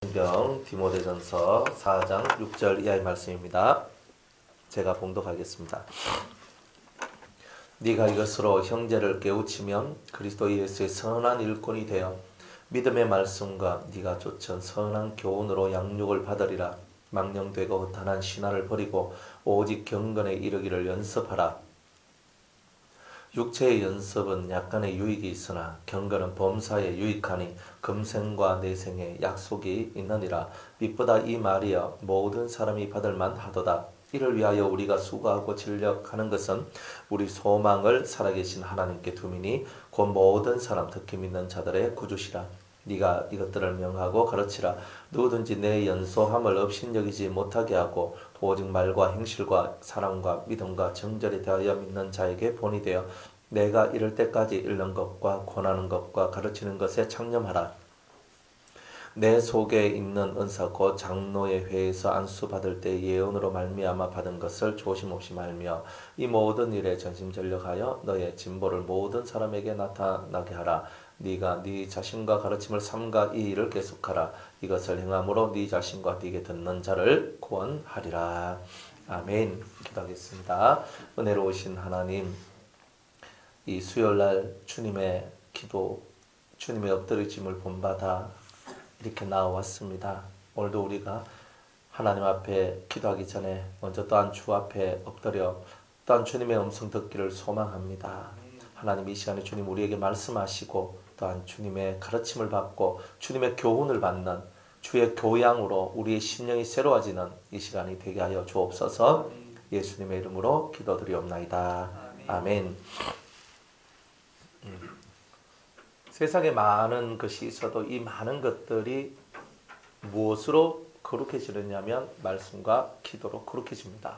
성경 디모데전서 4장 6절 이하의 말씀입니다. 제가 봉독하겠습니다. 네가 이것으로 형제를 깨우치면 그리스도 예수의 선한 일꾼이 되어 믿음의 말씀과 네가 좇은 선한 교훈으로 양육을 받으리라. 망령되고 허탄한 신화를 버리고 오직 경건에 이르기를 연습하라. 육체의 연습은 약간의 유익이 있으나 경건은 범사에 유익하니 금생과 내생에 약속이 있느니라. 빛보다 이 말이여 모든 사람이 받을 만하도다. 이를 위하여 우리가 수고하고 진력하는 것은 우리 소망을 살아계신 하나님께 두미니 곧 모든 사람 특히 믿는 자들의 구주시라. 네가 이것들을 명하고 가르치라. 누구든지 내 연소함을 업신여기지 못하게 하고 오직 말과 행실과 사랑과 믿음과 정절에 대하여 믿는 자에게 본이 되어 내가 이를 때까지 읽는 것과 권하는 것과 가르치는 것에 창념하라. 내 속에 있는 은사 곧 장로의 회에서 안수받을 때 예언으로 말미암아 받은 것을 조심없이 말며 이 모든 일에 전심전력하여 너의 진보를 모든 사람에게 나타나게 하라. 네가 네 자신과 가르침을 삼가 이 일을 계속하라. 이것을 행함으로 네 자신과 네게 듣는 자를 구원하리라. 아멘. 기도하겠습니다. 은혜로우신 하나님, 이 수요일날 주님의 기도, 주님의 엎드리짐을 본받아 이렇게 나와왔습니다. 오늘도 우리가 하나님 앞에 기도하기 전에 먼저 또한 주 앞에 엎드려 또한 주님의 음성 듣기를 소망합니다. 하나님, 이 시간에 주님 우리에게 말씀하시고 또한 주님의 가르침을 받고 주님의 교훈을 받는 주의 교양으로 우리의 심령이 새로워지는 이 시간이 되게 하여 주옵소서. 예수님의 이름으로 기도드리옵나이다. 아멘. 세상에 많은 것이 있어도 이 많은 것들이 무엇으로 거룩해지느냐면 말씀과 기도로 거룩해집니다.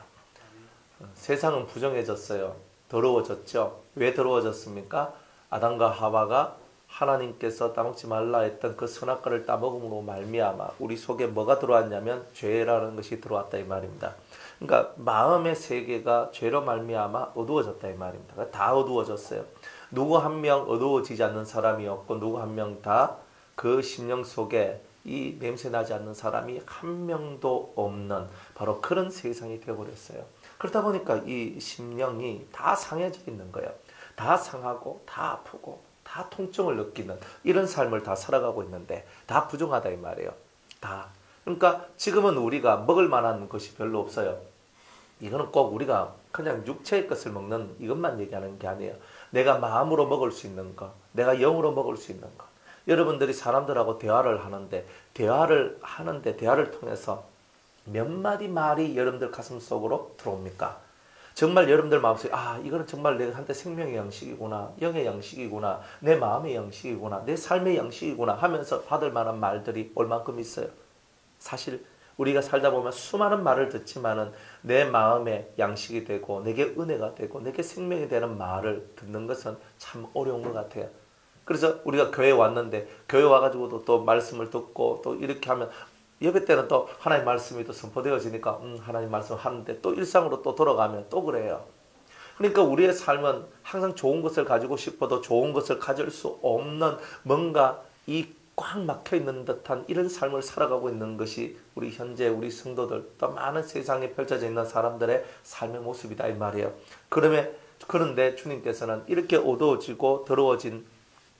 세상은 부정해졌어요. 더러워졌죠. 왜 더러워졌습니까? 아담과 하와가 하나님께서 따먹지 말라 했던 그 선악과를 따먹음으로 말미암아 우리 속에 뭐가 들어왔냐면 죄라는 것이 들어왔다 이 말입니다. 그러니까 마음의 세계가 죄로 말미암아 어두워졌다 이 말입니다. 다 어두워졌어요. 누구 한 명 어두워지지 않는 사람이 없고 누구 한 명 다 그 심령 속에 이 냄새 나지 않는 사람이 한 명도 없는 바로 그런 세상이 되어버렸어요. 그러다 보니까 이 심령이 다 상해져 있는 거예요. 다 상하고 다 아프고 다 통증을 느끼는 이런 삶을 다 살아가고 있는데 다 부정하다 이 말이에요. 다. 그러니까 지금은 우리가 먹을 만한 것이 별로 없어요. 이거는 꼭 우리가 그냥 육체의 것을 먹는 이것만 얘기하는 게 아니에요. 내가 마음으로 먹을 수 있는 것, 내가 영으로 먹을 수 있는 것. 여러분들이 사람들하고 대화를 하는데 대화를 통해서 몇 마디 말이 여러분들 가슴 속으로 들어옵니까? 정말 여러분들 마음속에 이거는 정말 내한테 생명의 양식이구나, 영의 양식이구나, 내 마음의 양식이구나, 내 삶의 양식이구나 하면서 받을 만한 말들이 얼만큼 있어요. 사실 우리가 살다 보면 수많은 말을 듣지만은 내 마음의 양식이 되고 내게 은혜가 되고 내게 생명이 되는 말을 듣는 것은 참 어려운 것 같아요. 그래서 우리가 교회에 왔는데 교회 와가지고도 또 말씀을 듣고 또 이렇게 하면 예배 때는 또 하나님 말씀이 또 선포되어지니까 하나님 말씀을 하는데 또 일상으로 또 돌아가면 또 그래요. 그러니까 우리의 삶은 항상 좋은 것을 가지고 싶어도 좋은 것을 가질 수 없는 뭔가 이 꽉 막혀있는 듯한 이런 삶을 살아가고 있는 것이 우리 현재 우리 성도들 또 많은 세상에 펼쳐져 있는 사람들의 삶의 모습이다 이 말이에요. 그런데 주님께서는 이렇게 어두워지고 더러워진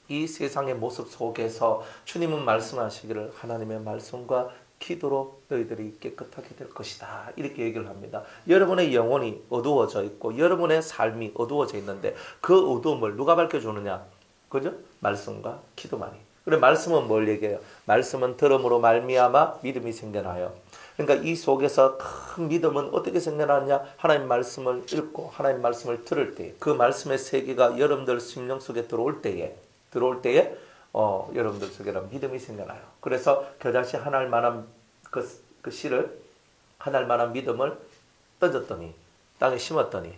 이 세상의 모습 속에서 주님은 말씀하시기를 하나님의 말씀과 기도로 너희들이 깨끗하게 될 것이다 이렇게 얘기를 합니다. 여러분의 영혼이 어두워져 있고 여러분의 삶이 어두워져 있는데 그 어두움을 누가 밝혀주느냐? 그죠? 말씀과 기도만이. 그래, 말씀은 뭘 얘기해요? 말씀은 들음으로 말미암아 믿음이 생겨나요. 그러니까 이 속에서 큰 믿음은 어떻게 생겨나느냐? 하나님 말씀을 읽고 하나님 말씀을 들을 때 그 말씀의 세계가 여러분들 심령 속에 들어올 때에 여러분들 속에는 믿음이 생겨나요. 그래서 겨자씨 하나할 만한 그 씨를 하나할 만한 믿음을 던졌더니 땅에 심었더니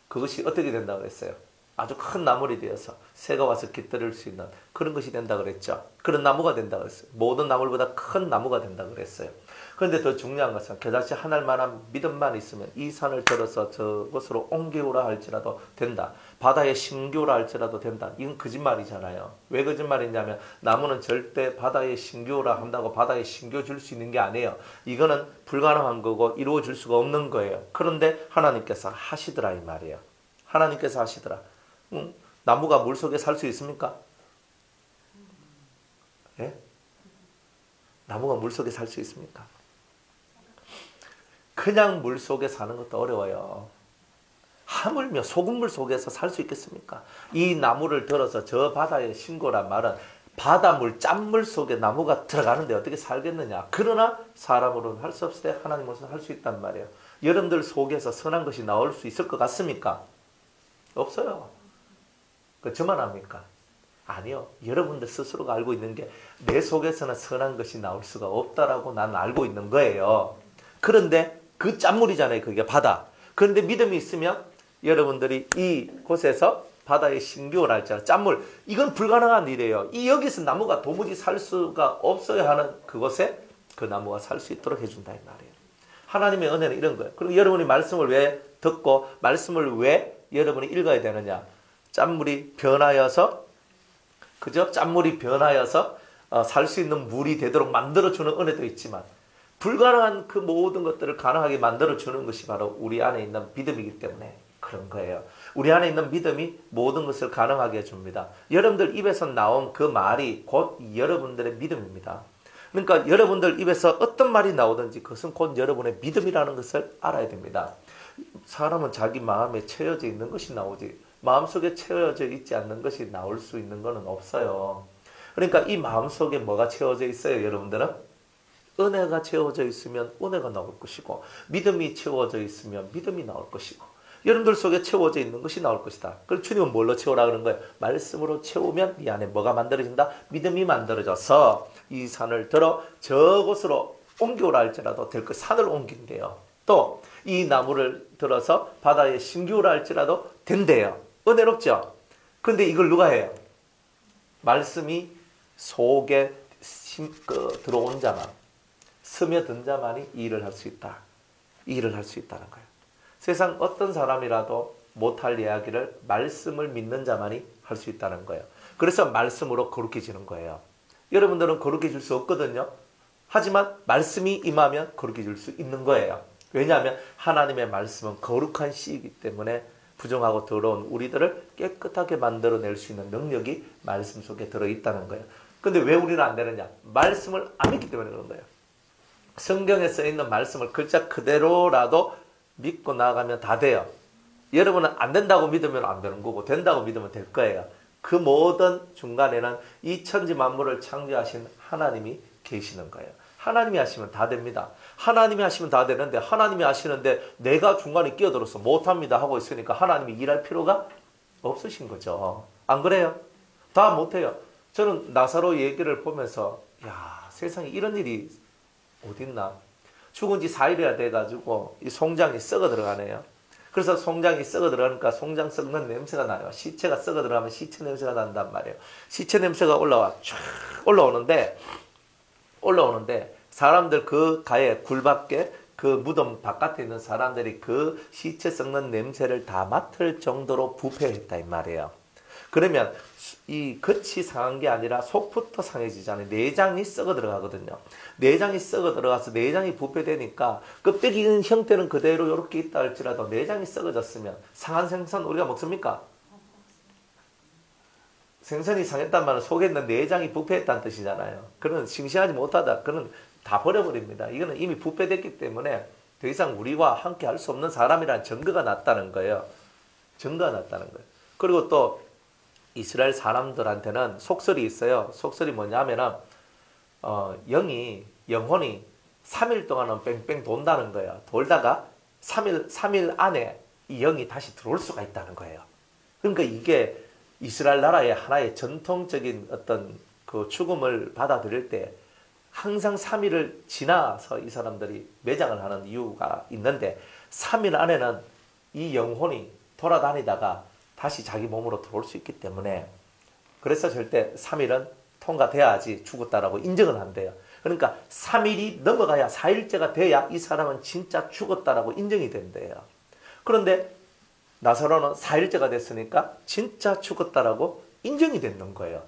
그것이 어떻게 된다고 했어요? 아주 큰 나물이 되어서 새가 와서 깃들일 수 있는 그런 것이 된다 그랬죠. 그런 나무가 된다 그랬어요. 모든 나물보다 큰 나무가 된다 그랬어요. 그런데 더 중요한 것은 겨자씨 하나할 만한 믿음만 있으면 이 산을 들어서 저곳으로 옮기오라 할지라도 된다. 바다의 신교라 할지라도 된다. 이건 거짓말이잖아요. 왜 거짓말이냐면 나무는 절대 바다의 신교라 한다고 바다의 신교 줄 수 있는 게 아니에요. 이거는 불가능한 거고 이루어질 수가 없는 거예요. 그런데 하나님께서 하시더라 이 말이에요. 하나님께서 하시더라. 나무가 물속에 살 수 있습니까? 예? 나무가 물속에 살 수 있습니까? 그냥 물속에 사는 것도 어려워요. 하물며 소금물 속에서 살 수 있겠습니까? 이 나무를 들어서 저 바다의 신고란 말은 바닷물, 짠물 속에 나무가 들어가는데 어떻게 살겠느냐. 그러나 사람으로는 할 수 없을 때 하나님으로서는 할 수 있단 말이에요. 여러분들 속에서 선한 것이 나올 수 있을 것 같습니까? 없어요. 저만 합니까? 아니요. 여러분들 스스로가 알고 있는 게 내 속에서는 선한 것이 나올 수가 없다라고 난 알고 있는 거예요. 그런데 그 짠물이잖아요. 그게 바다. 그런데 믿음이 있으면 여러분들이 이곳에서 바다의 신교라 할지라도 짠물, 이건 불가능한 일이에요. 여기서 나무가 도무지 살 수가 없어야 하는 그곳에 그 나무가 살 수 있도록 해준다 이 말이에요. 하나님의 은혜는 이런 거예요. 그리고 여러분이 말씀을 왜 듣고 말씀을 왜 여러분이 읽어야 되느냐. 짠물이 변하여서, 그죠? 짠물이 변하여서 살 수 있는 물이 되도록 만들어주는 은혜도 있지만 불가능한 그 모든 것들을 가능하게 만들어주는 것이 바로 우리 안에 있는 믿음이기 때문에 그런 거예요. 우리 안에 있는 믿음이 모든 것을 가능하게 해줍니다. 여러분들 입에서 나온 그 말이 곧 여러분들의 믿음입니다. 그러니까 여러분들 입에서 어떤 말이 나오든지 그것은 곧 여러분의 믿음이라는 것을 알아야 됩니다. 사람은 자기 마음에 채워져 있는 것이 나오지 마음속에 채워져 있지 않는 것이 나올 수 있는 것은 없어요. 그러니까 이 마음속에 뭐가 채워져 있어요, 여러분들은? 은혜가 채워져 있으면 은혜가 나올 것이고 믿음이 채워져 있으면 믿음이 나올 것이고 여러분들 속에 채워져 있는 것이 나올 것이다. 그럼 주님은 뭘로 채우라 그런 거예요? 말씀으로 채우면 이 안에 뭐가 만들어진다? 믿음이 만들어져서 이 산을 들어 저곳으로 옮겨오라 할지라도 될 것, 산을 옮긴대요. 또 이 나무를 들어서 바다에 심기오라 할지라도 된대요. 은혜롭죠? 근데 이걸 누가 해요? 말씀이 속에 들어온 자만, 스며든 자만이 이 일을 할 수 있다. 이 일을 할 수 있다는 거예요. 세상 어떤 사람이라도 못할 이야기를 말씀을 믿는 자만이 할 수 있다는 거예요. 그래서 말씀으로 거룩해지는 거예요. 여러분들은 거룩해질 수 없거든요. 하지만 말씀이 임하면 거룩해질 수 있는 거예요. 왜냐하면 하나님의 말씀은 거룩한 씨이기 때문에 부정하고 더러운 우리들을 깨끗하게 만들어낼 수 있는 능력이 말씀 속에 들어있다는 거예요. 근데 왜 우리는 안 되느냐? 말씀을 안 믿기 때문에 그런 거예요. 성경에 써있는 말씀을 글자 그대로라도 믿고 나가면 다 돼요. 여러분은 안 된다고 믿으면 안 되는 거고 된다고 믿으면 될 거예요. 그 모든 중간에는 이 천지 만물을 창조하신 하나님이 계시는 거예요. 하나님이 하시면 다 됩니다. 하나님이 하시면 다 되는데 하나님이 하시는데 내가 중간에 끼어들어서 못합니다 하고 있으니까 하나님이 일할 필요가 없으신 거죠. 안 그래요? 다 못해요. 저는 나사로 얘기를 보면서 야, 세상에 이런 일이 어딨나. 죽은 지 4일이나 돼가지고 이 송장이 썩어 들어가네요. 그래서 송장이 썩어 들어가니까 송장 썩는 냄새가 나요. 시체가 썩어 들어가면 시체 냄새가 난단 말이에요. 시체 냄새가 쫙 올라오는데 사람들 그 가에 굴밖에 그 무덤 바깥에 있는 사람들이 그 시체 썩는 냄새를 다 맡을 정도로 부패했다 이 말이에요. 그러면 이 겉이 상한 게 아니라 속부터 상해지잖아요. 내장이 썩어 들어가거든요. 내장이 썩어 들어가서 내장이 부패되니까 껍데기 형태는 그대로 이렇게 있다 할지라도 내장이 썩어졌으면 상한 생선 우리가 먹습니까? 생선이 상했단 말은 속에 있는 내장이 부패했다는 뜻이잖아요. 그는 싱싱하지 못하다. 그는 다 버려버립니다. 이거는 이미 부패됐기 때문에 더 이상 우리와 함께 할 수 없는 사람이라는 증거가 났다는 거예요. 증거가 났다는 거예요. 그리고 또 이스라엘 사람들한테는 속설이 있어요. 속설이 뭐냐면은 영혼이 3일 동안은 뺑뺑 돈다는 거예요. 돌다가 3일 안에 이 영이 다시 들어올 수가 있다는 거예요. 그러니까 이게 이스라엘 나라의 하나의 전통적인 어떤 그 죽음을 받아들일 때 항상 3일을 지나서 이 사람들이 매장을 하는 이유가 있는데 3일 안에는 이 영혼이 돌아다니다가 다시 자기 몸으로 들어올 수 있기 때문에 그래서 절대 3일은 통과돼야지 죽었다라고 인정을 한대요. 그러니까 3일이 넘어가야 4일째가 돼야 이 사람은 진짜 죽었다라고 인정이 된대요. 그런데 나사로는 4일째가 됐으니까 진짜 죽었다라고 인정이 됐는 거예요.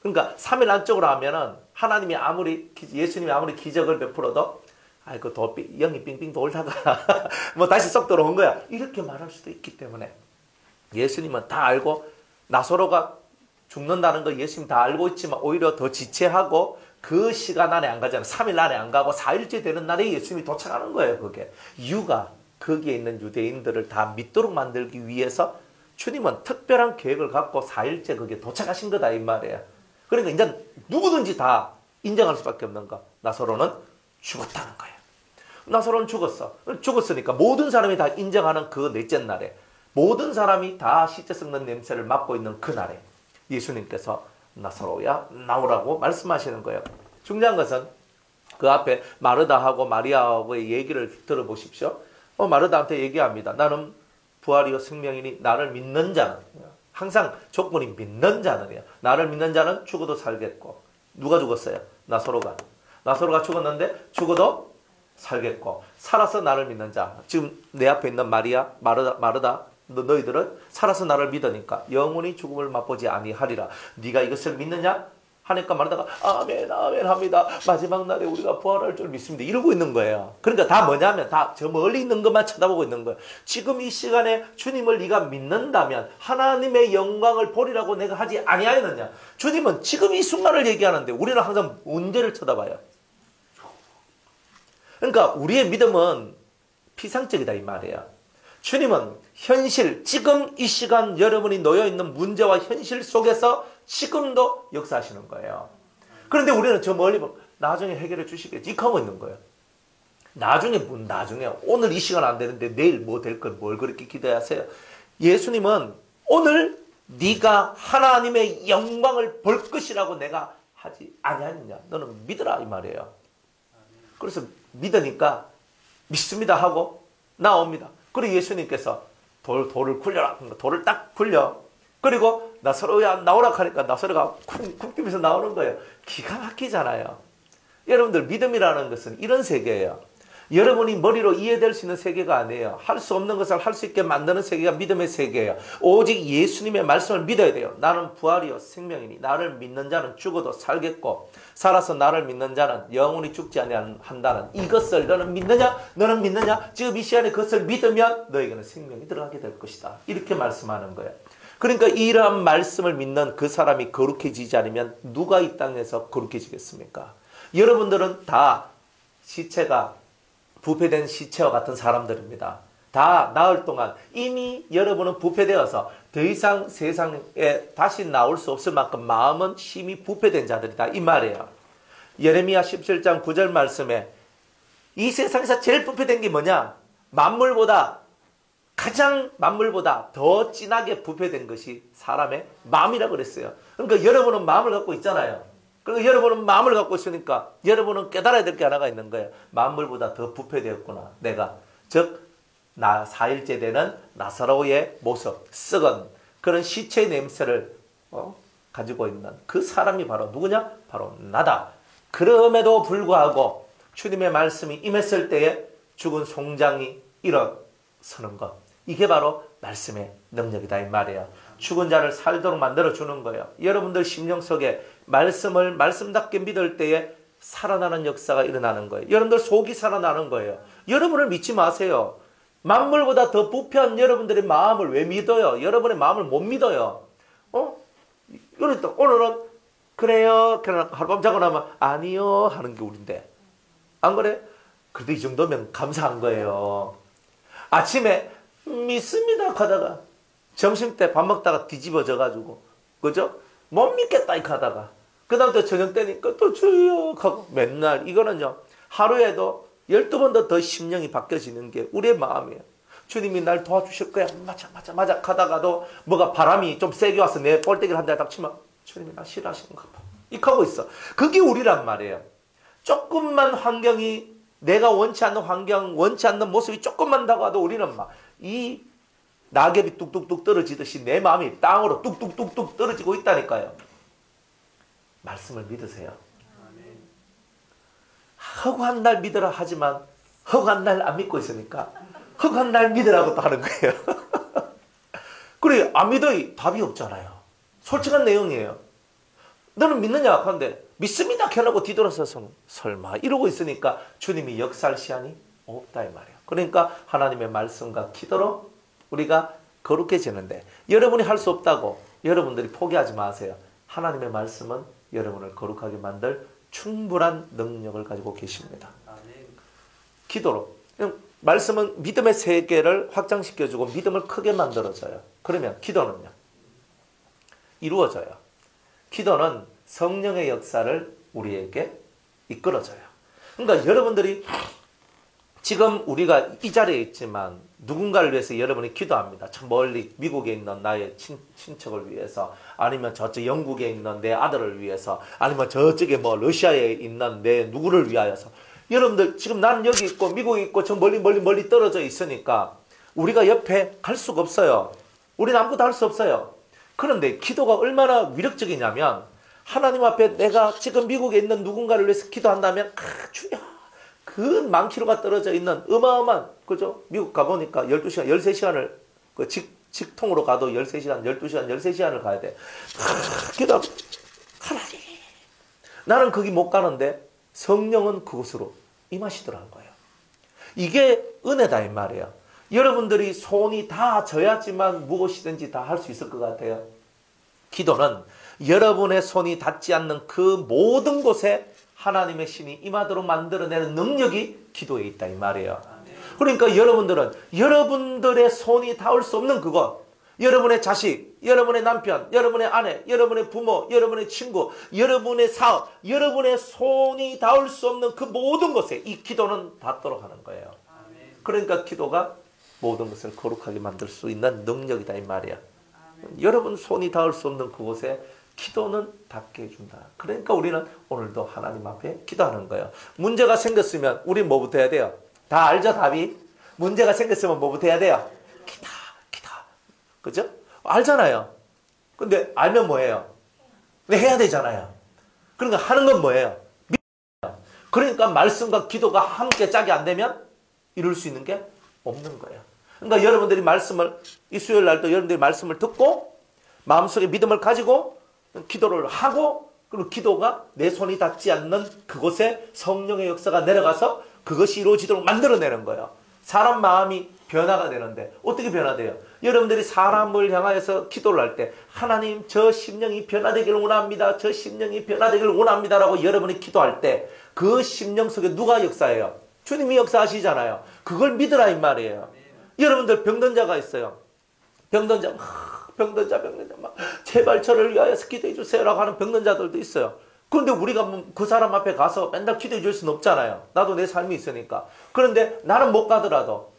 그러니까 3일 안쪽으로 하면은 하나님이 예수님이 아무리 기적을 베풀어도 아이고 영이 빙빙 돌다가 뭐 다시 쏙 들어온 거야. 이렇게 말할 수도 있기 때문에 예수님은 다 알고 나사로가 죽는다는 거 예수님 다 알고 있지만 오히려 더 지체하고 그 시간 안에 안 가잖아요. 3일 안에 안 가고 4일째 되는 날에 예수님이 도착하는 거예요. 그게 이유가 거기에 있는 유대인들을 다 믿도록 만들기 위해서 주님은 특별한 계획을 갖고 4일째 거기에 도착하신 거다 이 말이에요. 그러니까 이제 누구든지 다 인정할 수밖에 없는 거. 나사로는 죽었다는 거예요. 나사로는 죽었으니까 모든 사람이 다 인정하는 그 넷째 날에 모든 사람이 다 시체 썩는 냄새를 맡고 있는 그날에 예수님께서 나사로야 나오라고 말씀하시는 거예요. 중요한 것은 그 앞에 마르다하고 마리아하고의 얘기를 들어보십시오. 마르다한테 얘기합니다. 나는 부활이요 생명이니 나를 믿는 자는, 항상 조건이 믿는 자는이에요. 나를 믿는 자는 죽어도 살겠고. 누가 죽었어요? 나사로가 죽었는데 죽어도 살겠고 살아서 나를 믿는 자. 지금 내 앞에 있는 마르다 너희들은 살아서 나를 믿으니까 영원히 죽음을 맛보지 아니하리라. 네가 이것을 믿느냐? 하니까 마르다가 아멘 아멘 합니다. 마지막 날에 우리가 부활할 줄 믿습니다. 이러고 있는 거예요. 그러니까 다 뭐냐면 다 저 멀리 있는 것만 쳐다보고 있는 거예요. 지금 이 시간에 주님을 네가 믿는다면 하나님의 영광을 보리라고 내가 하지 아니하였느냐. 주님은 지금 이 순간을 얘기하는데 우리는 항상 언제를 쳐다봐요. 그러니까 우리의 믿음은 피상적이다 이 말이에요. 주님은 현실, 지금 이 시간 여러분이 놓여있는 문제와 현실 속에서 지금도 역사하시는 거예요. 그런데 우리는 저 멀리 보면 나중에 해결해 주시겠지 이렇게 하고 있는 거예요. 나중에 오늘 이 시간 안 되는데 내일 뭐 될 걸 뭘 그렇게 기대하세요. 예수님은 오늘 네가 하나님의 영광을 볼 것이라고 내가 하지 아니하느냐. 너는 믿으라 이 말이에요. 그래서 믿으니까 믿습니다 하고 나옵니다. 그리고 예수님께서 돌을 굴려라. 돌을 딱 굴려. 그리고 나사로야 나오라 하니까 나사로가 쿵쿵 뛰면서 나오는 거예요. 기가 막히잖아요. 여러분들 믿음이라는 것은 이런 세계예요. 여러분이 머리로 이해될 수 있는 세계가 아니에요. 할 수 없는 것을 할 수 있게 만드는 세계가 믿음의 세계예요. 오직 예수님의 말씀을 믿어야 돼요. 나는 부활이요 생명이니 나를 믿는 자는 죽어도 살겠고 살아서 나를 믿는 자는 영원히 죽지 아니한다는 이것을 너는 믿느냐? 너는 믿느냐? 지금 이 시간에 그것을 믿으면 너에게는 생명이 들어가게 될 것이다. 이렇게 말씀하는 거예요. 그러니까 이러한 말씀을 믿는 그 사람이 거룩해지지 않으면 누가 이 땅에서 거룩해지겠습니까? 여러분들은 다 시체가 부패된 시체와 같은 사람들입니다. 다 나흘 동안 이미 여러분은 부패되어서 더 이상 세상에 다시 나올 수 없을 만큼 마음은 심히 부패된 자들이다 이 말이에요. 예레미야 17장 9절 말씀에 이 세상에서 제일 부패된 게 뭐냐? 만물보다 더 진하게 부패된 것이 사람의 마음이라고 그랬어요. 그러니까 여러분은 마음을 갖고 있잖아요. 그러니까 여러분은 마음을 갖고 있으니까 여러분은 깨달아야 될 게 하나가 있는 거예요. 만물보다 더 부패되었구나. 내가. 즉 4일째 되는 나사로의 모습, 썩은 그런 시체의 냄새를 가지고 있는 그 사람이 바로 누구냐? 바로 나다. 그럼에도 불구하고 주님의 말씀이 임했을 때에 죽은 송장이 일어서는 것. 이게 바로 말씀의 능력이다 이 말이에요. 죽은 자를 살도록 만들어주는 거예요. 여러분들 심령 속에 말씀을 말씀답게 믿을 때에 살아나는 역사가 일어나는 거예요. 여러분들 속이 살아나는 거예요. 여러분을 믿지 마세요. 만물보다 더 부패한 여러분들의 마음을 왜 믿어요? 여러분의 마음을 못 믿어요. 그러니까 오늘은 그래요. 그냥 하룻밤 자고 나면 아니요 하는 게 우린데. 안 그래? 그래도 이 정도면 감사한 거예요. 아침에 믿습니다 하다가 점심때 밥 먹다가 뒤집어져가지고 그죠? 못 믿겠다 이렇게 하다가 그 다음 또 저녁 때니까 또 주여 하고 맨날 이거는요 하루에도 12번 더 심령이 바뀌어지는 게 우리의 마음이에요. 주님이 날 도와주실 거야 맞아 하다가도 뭐가 바람이 좀 세게 와서 내 볼때기를 한 대 딱 치면 주님이 나 싫어하시는가 봐 이렇게 하고 있어. 그게 우리란 말이에요. 조금만 환경이 내가 원치 않는 환경 원치 않는 모습이 조금만 다가와도 우리는 막 이 낙엽이 뚝뚝뚝 떨어지듯이 내 마음이 땅으로 뚝뚝뚝뚝 떨어지고 있다니까요. 말씀을 믿으세요. 허구한 날 믿으라 하지만 허구한 날 안 믿고 있으니까 허구한 날 믿으라고 또 하는 거예요. 안 믿어? 답이 없잖아요. 솔직한 내용이에요. 너는 믿느냐? 하는데 믿습니다. 켜놓고 뒤돌아서서 설마 이러고 있으니까 주님이 역사할 시간이 없다 이 말이에요. 그러니까 하나님의 말씀과 기도로 우리가 거룩해지는데 여러분이 할 수 없다고 여러분들이 포기하지 마세요. 하나님의 말씀은 여러분을 거룩하게 만들 충분한 능력을 가지고 계십니다. 기도로. 말씀은 믿음의 세계를 확장시켜주고 믿음을 크게 만들어줘요. 그러면 기도는요? 이루어져요. 기도는 성령의 역사를 우리에게 이끌어줘요. 그러니까 여러분들이 지금 우리가 이 자리에 있지만 누군가를 위해서 여러분이 기도합니다. 참 멀리 미국에 있는 나의 친척을 위해서, 아니면 저쪽 영국에 있는 내 아들을 위해서, 아니면 저쪽에 뭐 러시아에 있는 내 누구를 위하여서. 여러분들 지금 나는 여기 있고 미국에 있고 저 멀리 떨어져 있으니까 우리가 옆에 갈 수가 없어요. 우리는 아무것도 할 수 없어요. 그런데 기도가 얼마나 위력적이냐면 하나님 앞에 내가 지금 미국에 있는 누군가를 위해서 기도한다면 주여, 그 만 킬로가 떨어져 있는 어마어마한, 그죠? 미국 가보니까 12시간, 13시간을 그 직통으로 가도 13시간, 12시간, 13시간을 가야 돼. 기도 하나님, 나는 거기 못 가는데 성령은 그곳으로 임하시더라는 거예요. 이게 은혜다 이 말이에요. 여러분들이 손이 다 져야지만 무엇이든지 다 할 수 있을 것 같아요. 기도는 여러분의 손이 닿지 않는 그 모든 곳에 하나님의 신이 임하도록 만들어내는 능력이 기도에 있다 이 말이에요. 그러니까 여러분들은 여러분들의 손이 닿을 수 없는 그것, 여러분의 자식, 여러분의 남편, 여러분의 아내, 여러분의 부모, 여러분의 친구, 여러분의 사업, 여러분의 손이 닿을 수 없는 그 모든 것에 이 기도는 닿도록 하는 거예요. 그러니까 기도가 모든 것을 거룩하게 만들 수 있는 능력이다 이 말이야. 여러분 손이 닿을 수 없는 그곳에 기도는 닿게 해준다. 그러니까 우리는 오늘도 하나님 앞에 기도하는 거예요. 문제가 생겼으면 우리 뭐부터 해야 돼요? 다 알죠 답이? 문제가 생겼으면 뭐부터 해야 돼요? 기도. 그죠? 알잖아요. 근데 알면 뭐예요? 근데 해야 되잖아요. 그러니까 하는 건 뭐예요? 그러니까 말씀과 기도가 함께 짝이 안 되면 이룰 수 있는 게 없는 거예요. 그러니까 여러분들이 말씀을, 이 수요일 날도 여러분들이 말씀을 듣고 마음속에 믿음을 가지고 기도를 하고, 그리고 기도가 내 손이 닿지 않는 그곳에 성령의 역사가 내려가서 그것이 이루어지도록 만들어내는 거예요. 사람 마음이 변화가 되는데 어떻게 변화돼요? 여러분들이 사람을 향하여서 기도를 할 때 하나님 저 심령이 변화되기를 원합니다. 저 심령이 변화되기를 원합니다 라고 여러분이 기도할 때 그 심령 속에 누가 역사해요? 주님이 역사하시잖아요. 그걸 믿으라 이 말이에요. 여러분들 병든 자가 있어요. 병든 자 막 제발 저를 위하여서 기도해 주세요라고 하는 병든 자들도 있어요. 그런데 우리가 그 사람 앞에 가서 맨날 기도해 줄 수는 없잖아요. 나도 내 삶이 있으니까. 그런데 나는 못 가더라도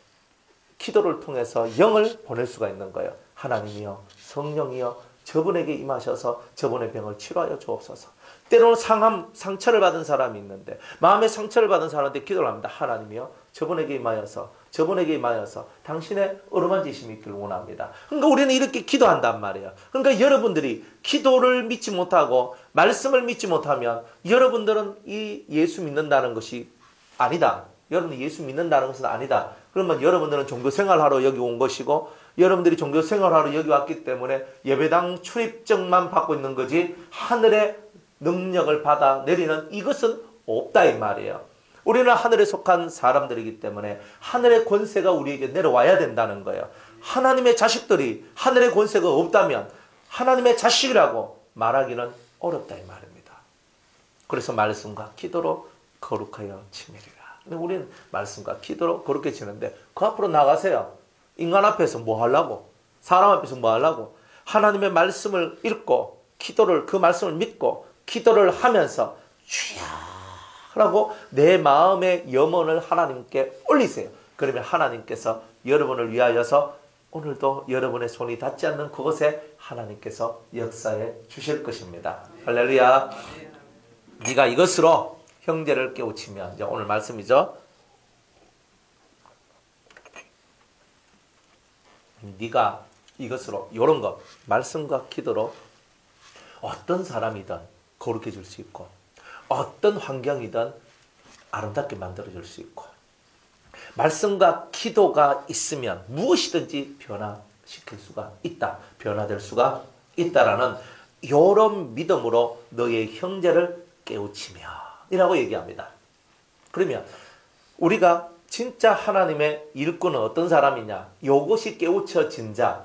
기도를 통해서 영을 보낼 수가 있는 거예요. 하나님이여, 성령이여, 저분에게 임하셔서 저분의 병을 치료하여 주옵소서. 때로는 상처를 받은 사람이 있는데, 마음의 상처를 받은 사람한테 기도를 합니다. 하나님이여, 저분에게 임하여서 당신의 어루만지심이 있기를 원합니다. 그러니까 우리는 이렇게 기도한단 말이에요. 그러니까 여러분들이 기도를 믿지 못하고 말씀을 믿지 못하면 여러분들은 이 예수 믿는다는 것이 아니다. 여러분이 예수 믿는다는 것은 아니다. 그러면 여러분들은 종교 생활하러 여기 온 것이고, 여러분들이 종교 생활하러 여기 왔기 때문에 예배당 출입증만 받고 있는 거지 하늘의 능력을 받아 내리는 이것은 없다 이 말이에요. 우리는 하늘에 속한 사람들이기 때문에 하늘의 권세가 우리에게 내려와야 된다는 거예요. 하나님의 자식들이 하늘의 권세가 없다면 하나님의 자식이라고 말하기는 어렵다 이 말입니다. 그래서 말씀과 기도로 거룩하여 지내리라. 우리는 말씀과 기도로 거룩해지는데 그 앞으로 나가세요. 인간 앞에서 뭐 하려고? 사람 앞에서 뭐 하려고? 하나님의 말씀을 읽고 기도를, 그 말씀을 믿고 기도를 하면서 주여 라고 내 마음의 염원을 하나님께 올리세요. 그러면 하나님께서 여러분을 위하여서 오늘도 여러분의 손이 닿지 않는 그곳에 하나님께서 역사해 주실 것입니다. 할렐루야. 네가 이것으로 형제를 깨우치면, 이제 오늘 말씀이죠. 네가 이것으로, 이런 것, 말씀과 기도로 어떤 사람이든 거룩해질 수 있고 어떤 환경이든 아름답게 만들어줄 수 있고, 말씀과 기도가 있으면 무엇이든지 변화시킬 시킬 수가 있다. 변화될 수가 있다라는 이런 믿음으로 너의 형제를 깨우치며 이라고 얘기합니다. 그러면 우리가 진짜 하나님의 일꾼은 어떤 사람이냐? 이것이 깨우쳐진 자,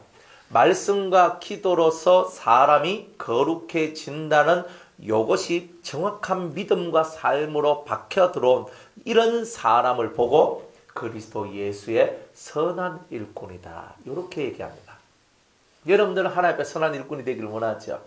말씀과 기도로서 사람이 거룩해진다는 이것이 정확한 믿음과 삶으로 박혀 들어온 이런 사람을 보고 그리스도 예수의 선한 일꾼이다. 이렇게 얘기합니다. 여러분들은 하나님 앞에 선한 일꾼이 되기를 원하죠.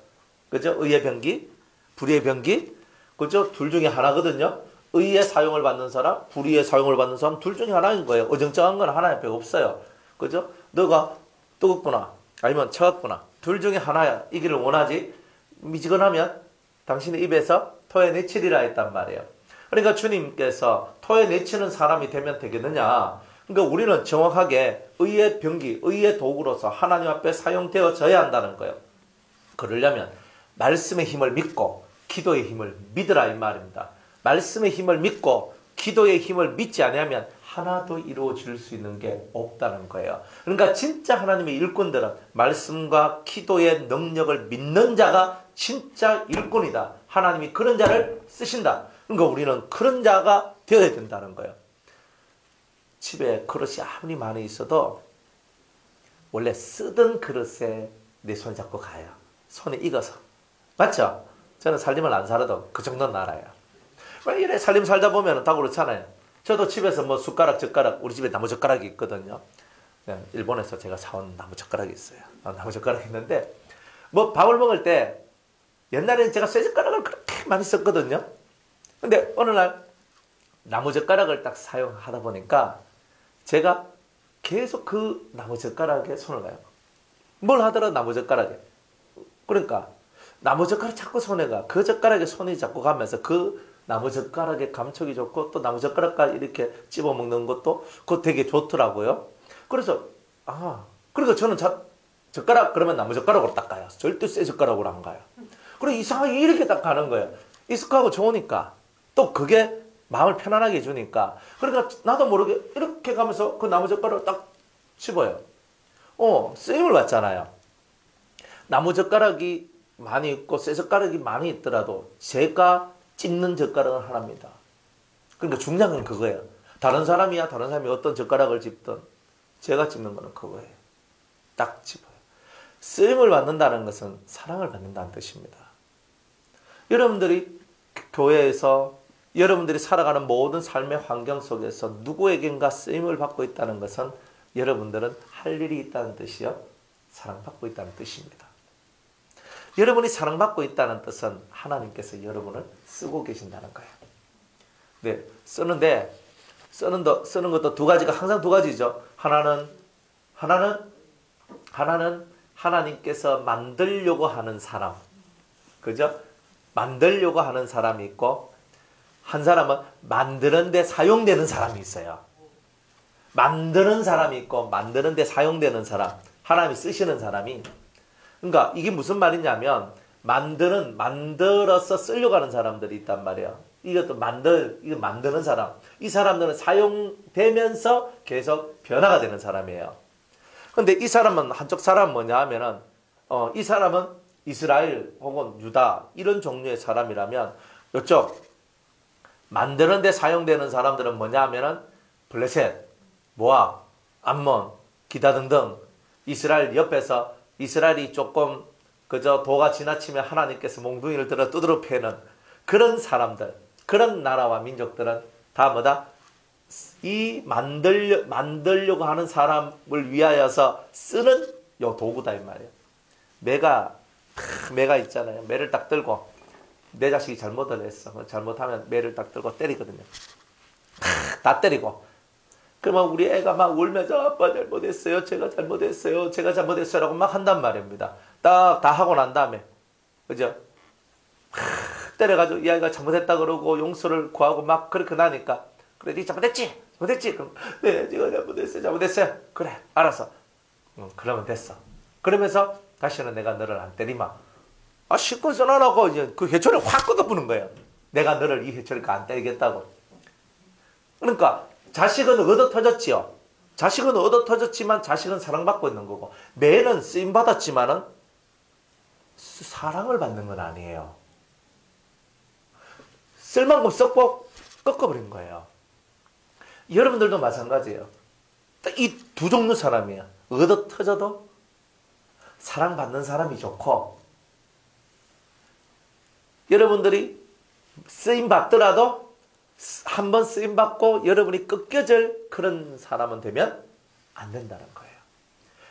그죠? 의의 병기, 불의의 병기, 그죠? 둘 중에 하나거든요. 의의 사용을 받는 사람, 불의의 사용을 받는 사람 둘 중에 하나인 거예요. 어정쩡한 건 하나님 앞에 없어요. 그죠? 너가 뜨겁구나 아니면 차갑구나 둘 중에 하나이기를 원하지 미지근하면 당신의 입에서 토해내치리라 했단 말이에요. 그러니까 주님께서 토해내치는 사람이 되면 되겠느냐? 그러니까 우리는 정확하게 의의 병기, 의의 도구로서 하나님 앞에 사용되어져야 한다는 거예요. 그러려면 말씀의 힘을 믿고 기도의 힘을 믿으라 이 말입니다. 말씀의 힘을 믿고 기도의 힘을 믿지 않으면 하나도 이루어질 수 있는 게 없다는 거예요. 그러니까 진짜 하나님의 일꾼들은 말씀과 기도의 능력을 믿는 자가 진짜 일꾼이다. 하나님이 그런 자를 쓰신다. 그러니까 우리는 그런 자가 되어야 된다는 거예요. 집에 그릇이 아무리 많이 있어도 원래 쓰던 그릇에 내 손 잡고 가요. 손에 익어서. 맞죠? 저는 살림을 안 살아도 그 정도는 알아요. 이래 살림 살다 보면 다 그렇잖아요. 저도 집에서 뭐 숟가락, 젓가락, 우리 집에 나무 젓가락이 있거든요. 일본에서 제가 사온 나무 젓가락이 있어요. 나무 젓가락이 있는데, 뭐 밥을 먹을 때, 옛날에는 제가 쇠 젓가락을 그렇게 많이 썼거든요. 근데 어느 날 나무 젓가락을 딱 사용하다 보니까 제가 계속 그 나무 젓가락에 손을 가요. 뭘 하더라도 나무 젓가락에. 그러니까 나무 젓가락 자꾸 손에 가. 그 젓가락에 손이 자꾸 가면서 그 나무 젓가락의 감촉이 좋고 또 나무 젓가락까지 이렇게 찝어 먹는 것도 그거 되게 좋더라고요. 그래서 그러니까 저는 젓가락 그러면 나무 젓가락으로 딱 가요. 절대 쇠 젓가락으로 안 가요. 그리고 이상하게 이렇게 딱 가는 거예요. 익숙하고 좋으니까 또 그게 마음을 편안하게 해주니까 그러니까 나도 모르게 이렇게 가면서 그 나무 젓가락을 딱 집어요. 쓰임을 받잖아요. 나무 젓가락이 많이 있고 쇠 젓가락이 많이 있더라도 제가 찝는 젓가락은 하나입니다. 그러니까 중요한 건 그거예요. 다른 사람이 어떤 젓가락을 찝든 제가 찝는 거는 그거예요. 딱 집어요. 쓰임을 받는다는 것은 사랑을 받는다는 뜻입니다. 여러분들이 교회에서 여러분들이 살아가는 모든 삶의 환경 속에서 누구에겐가 쓰임을 받고 있다는 것은 여러분들은 할 일이 있다는 뜻이요. 사랑받고 있다는 뜻입니다. 여러분이 사랑받고 있다는 뜻은 하나님께서 여러분을 쓰고 계신다는 거예요. 네, 쓰는 것도 두 가지가 항상 두 가지죠. 하나는 하나님께서 만들려고 하는 사람. 그죠? 만들려고 하는 사람이 있고 한 사람은 만드는 데 사용되는 사람이 있어요. 만드는 사람이 있고 만드는 데 사용되는 사람. 하나님이 쓰시는 사람이 그러니까 이게 무슨 말이냐면 만들어서 쓰려고 하는 사람들이 있단 말이에요. 이거 만드는 사람. 이 사람들은 사용되면서 계속 변화가 되는 사람이에요. 근데 이 사람은 한쪽 사람은 뭐냐 하면은 이 사람은 이스라엘 혹은 유다 이런 종류의 사람이라면 이쪽 만드는 데 사용되는 사람들은 뭐냐 하면은 블레셋, 모압, 암몬, 기다 등등 이스라엘 옆에서 이스라엘이 조금 그저 도가 지나치면 하나님께서 몽둥이를 들어 두드러 패는 그런 사람들, 그런 나라와 민족들은 다 뭐다? 이 만들려고 하는 사람을 위하여서 쓰는 요 도구다 이 말이에요. 매가 있잖아요. 매를 딱 들고 내 자식이 잘못을 했어. 잘못하면 매를 딱 들고 때리거든요. 다 때리고. 그러면 우리 애가 막 울면서 아빠 잘못했어요. 제가 잘못했어요. 라고 막 한단 말입니다. 딱 다 하고 난 다음에 그죠? 때려가지고 이 아이가 잘못했다 그러고 용서를 구하고 막 그렇게 나니까 그래 니 잘못했지? 그럼 네 제가 잘못했어요. 그래 알았어. 그러면 됐어. 그러면서 다시는 내가 너를 안 때리마. 실컷 써놔라고 이제 그 회초리를 확 걷어부는 거예요. 내가 너를 이 회초리가 안 때리겠다고. 그러니까 자식은 얻어 터졌지요. 자식은 얻어 터졌지만 자식은 사랑받고 있는 거고, 매는 쓰임받았지만은 사랑을 받는 건 아니에요. 쓸만큼 썩고 꺾어버린 거예요. 여러분들도 마찬가지예요. 이 두 종류 사람이에요. 얻어 터져도 사랑받는 사람이 좋고, 여러분들이 쓰임받더라도 한번 쓰임받고 여러분이 꺾여질 그런 사람은 되면 안 된다는 거예요.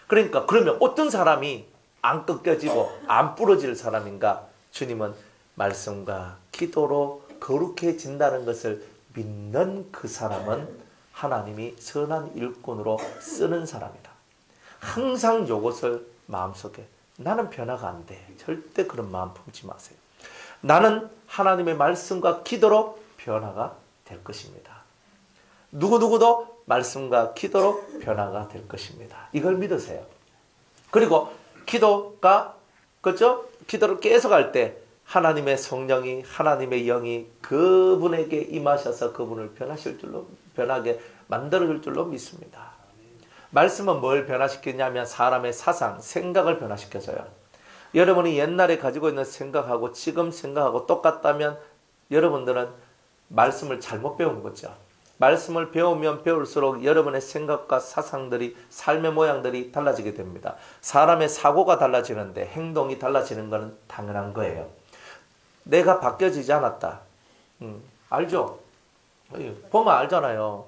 그러니까 그러면 어떤 사람이 안 꺾여지고 안 부러질 사람인가? 주님은 말씀과 기도로 거룩해진다는 것을 믿는 그 사람은 하나님이 선한 일꾼으로 쓰는 사람이다. 항상 이것을 마음속에, 나는 변화가 안 돼. 절대 그런 마음 품지 마세요. 나는 하나님의 말씀과 기도로 변화가 될 것입니다. 누구누구도 말씀과 기도로 변화가 될 것입니다. 이걸 믿으세요. 그리고 기도가, 그죠? 기도를 계속 할 때 하나님의 성령이, 하나님의 영이 그분에게 임하셔서 그분을 변하게 만들어줄 줄로 믿습니다. 말씀은 뭘 변화시키냐면 사람의 사상, 생각을 변화시켜줘요. 여러분이 옛날에 가지고 있는 생각하고 지금 생각하고 똑같다면 여러분들은 말씀을 잘못 배운 거죠. 말씀을 배우면 배울수록 여러분의 생각과 사상들이, 삶의 모양들이 달라지게 됩니다. 사람의 사고가 달라지는데 행동이 달라지는 것은 당연한 거예요. 내가 바뀌어지지 않았다. 알죠? 보면 알잖아요.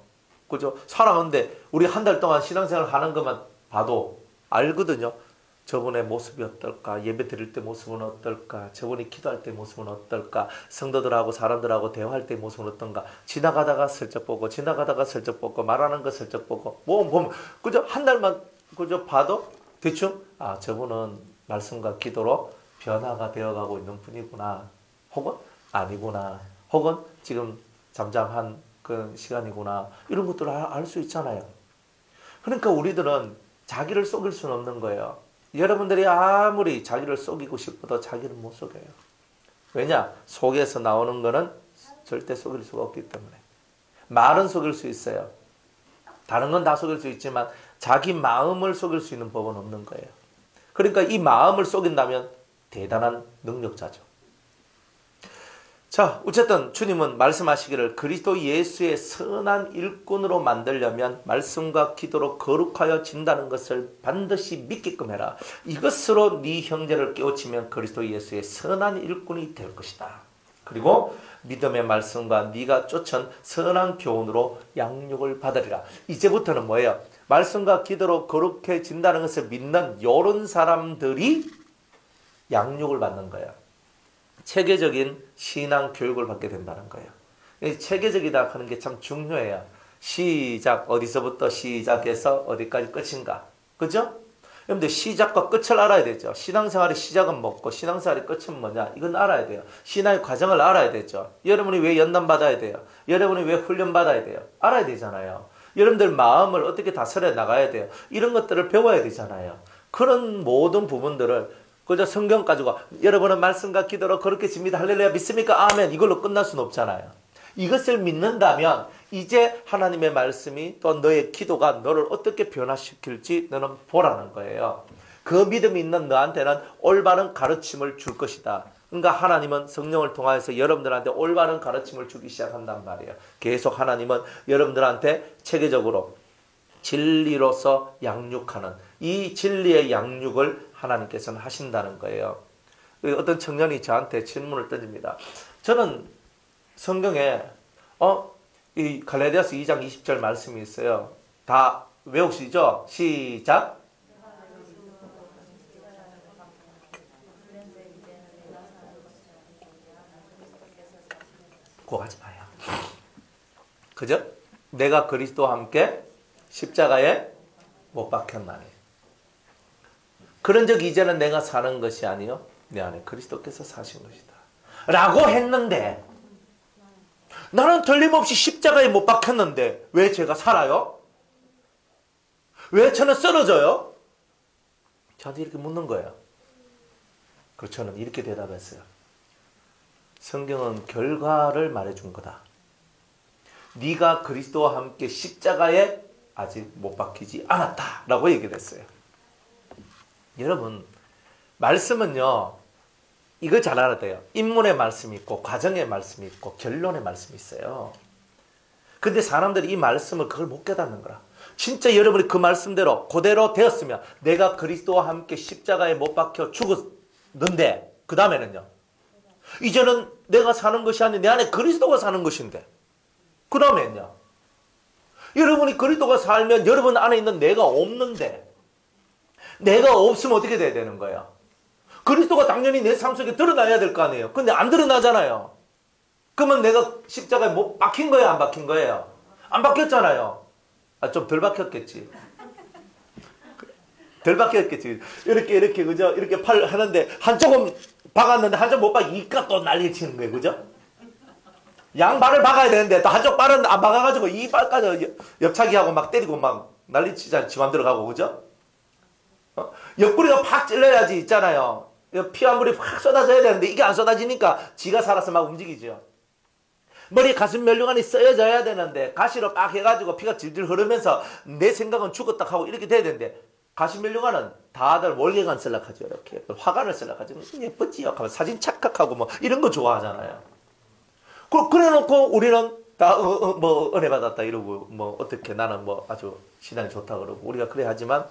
그죠? 살아가는데 우리 한 달 동안 신앙생활 하는 것만 봐도 알거든요. 저분의 모습이 어떨까? 예배 드릴 때 모습은 어떨까? 저분이 기도할 때 모습은 어떨까? 성도들하고 사람들하고 대화할 때 모습은 어떤가? 지나가다가 슬쩍 보고, 지나가다가 슬쩍 보고, 말하는 거 슬쩍 보고, 뭐 보면 그죠? 한 달만 그죠? 봐도 대충 저분은 말씀과 기도로 변화가 되어가고 있는 분이구나. 혹은 아니구나. 혹은 지금 잠잠한 그 시간이구나. 이런 것들을 알 수 있잖아요. 그러니까 우리들은 자기를 속일 수는 없는 거예요. 여러분들이 아무리 자기를 속이고 싶어도 자기를 못 속여요. 왜냐? 속에서 나오는 거는 절대 속일 수가 없기 때문에. 말은 속일 수 있어요. 다른 건 다 속일 수 있지만 자기 마음을 속일 수 있는 법은 없는 거예요. 그러니까 이 마음을 속인다면 대단한 능력자죠. 자, 어쨌든 주님은 말씀하시기를 그리스도 예수의 선한 일꾼으로 만들려면 말씀과 기도로 거룩하여 진다는 것을 반드시 믿게끔 해라. 이것으로 네 형제를 깨우치면 그리스도 예수의 선한 일꾼이 될 것이다. 그리고 믿음의 말씀과 네가 쫓은 선한 교훈으로 양육을 받으리라. 이제부터는 뭐예요? 말씀과 기도로 거룩해진다는 것을 믿는 이런 사람들이 양육을 받는 거예요. 체계적인 신앙 교육을 받게 된다는 거예요. 체계적이다 하는 게 참 중요해요. 시작, 어디서부터 시작해서 어디까지 끝인가. 그죠? 여러분들 시작과 끝을 알아야 되죠. 신앙생활의 시작은 뭐고 신앙생활의 끝은 뭐냐. 이건 알아야 돼요. 신앙의 과정을 알아야 되죠. 여러분이 왜 연단 받아야 돼요? 여러분이 왜 훈련 받아야 돼요? 알아야 되잖아요. 여러분들 마음을 어떻게 다스려 나가야 돼요? 이런 것들을 배워야 되잖아요. 그런 모든 부분들을 그저 성경 가지고 여러분은 말씀과 기도로 거룩해집니다. 할렐루야 믿습니까? 아멘. 이걸로 끝날 수는 없잖아요. 이것을 믿는다면 이제 하나님의 말씀이 또 너의 기도가 너를 어떻게 변화시킬지 너는 보라는 거예요. 그 믿음이 있는 너한테는 올바른 가르침을 줄 것이다. 그러니까 하나님은 성령을 통하여서 여러분들한테 올바른 가르침을 주기 시작한단 말이에요. 계속 하나님은 여러분들한테 체계적으로 진리로서 양육하는 이 진리의 양육을 하나님께서는 하신다는 거예요. 어떤 청년이 저한테 질문을 던집니다. 저는 성경에 이 갈라디아서 2장 20절 말씀이 있어요. 다 외우시죠? 시작. 그거 하지 마요. 그죠? 내가 그리스도와 함께 십자가에 못 박혔나니 그런 적 이제는 내가 사는 것이 아니요 내 안에 그리스도께서 사신 것이다 라고 했는데 나는 틀림없이 십자가에 못 박혔는데 왜 제가 살아요? 왜 저는 쓰러져요? 저한테 이렇게 묻는 거예요. 그래서 저는 이렇게 대답했어요. 성경은 결과를 말해준 거다. 네가 그리스도와 함께 십자가에 아직 못 박히지 않았다라고 얘기를 했어요. 여러분, 말씀은요, 이걸 잘 알아야 돼요. 인문의 말씀이 있고 과정의 말씀이 있고 결론의 말씀이 있어요. 근데 사람들이 이 말씀을 그걸 못 깨닫는 거라. 진짜 여러분이 그 말씀대로 그대로 되었으면 내가 그리스도와 함께 십자가에 못 박혀 죽었는데 그 다음에는요. 이제는 내가 사는 것이 아니라 내 안에 그리스도가 사는 것인데 그 다음에는요. 여러분이 그리스도가 살면 여러분 안에 있는 내가 없는데 내가 없으면 어떻게 돼야 되는 거예요? 그리스도가 당연히 내 삶 속에 드러나야 될 거 아니에요. 근데 안 드러나잖아요. 그러면 내가 십자가에 못 박힌 거예요? 안 박힌 거예요? 안 박혔잖아요. 좀 덜 박혔겠지. 덜 박혔겠지. 이렇게 그죠? 이렇게 팔 하는데 한쪽은 박았는데 한쪽 못 박이니까 또 난리 치는 거예요. 그죠? 양발을 박아야 되는데 또 한쪽 발은 안 박아가지고 이 발까지 옆차기하고 막 때리고 막 난리 치자 지 맘대로 가고 그죠? 옆구리가 팍 찔러야지 있잖아요. 피 한 물이 팍 쏟아져야 되는데 이게 안 쏟아지니까 지가 살아서 막 움직이죠. 머리 가슴 멸류관이 쓰여져야 되는데 가시로 빡 해가지고 피가 질질 흐르면서 내 생각은 죽었다 하고 이렇게 돼야 되는데 가슴 멸류관은 다들 월계관 쓸락하죠. 이렇게 화관을 쓸락하죠. 예쁘지요. 하면 사진 착각하고 뭐 이런 거 좋아하잖아요. 그래놓고 우리는 다 뭐 은혜 받았다 이러고 뭐 어떻게 나는 뭐 아주 신앙이 좋다 그러고 우리가 그래 하지만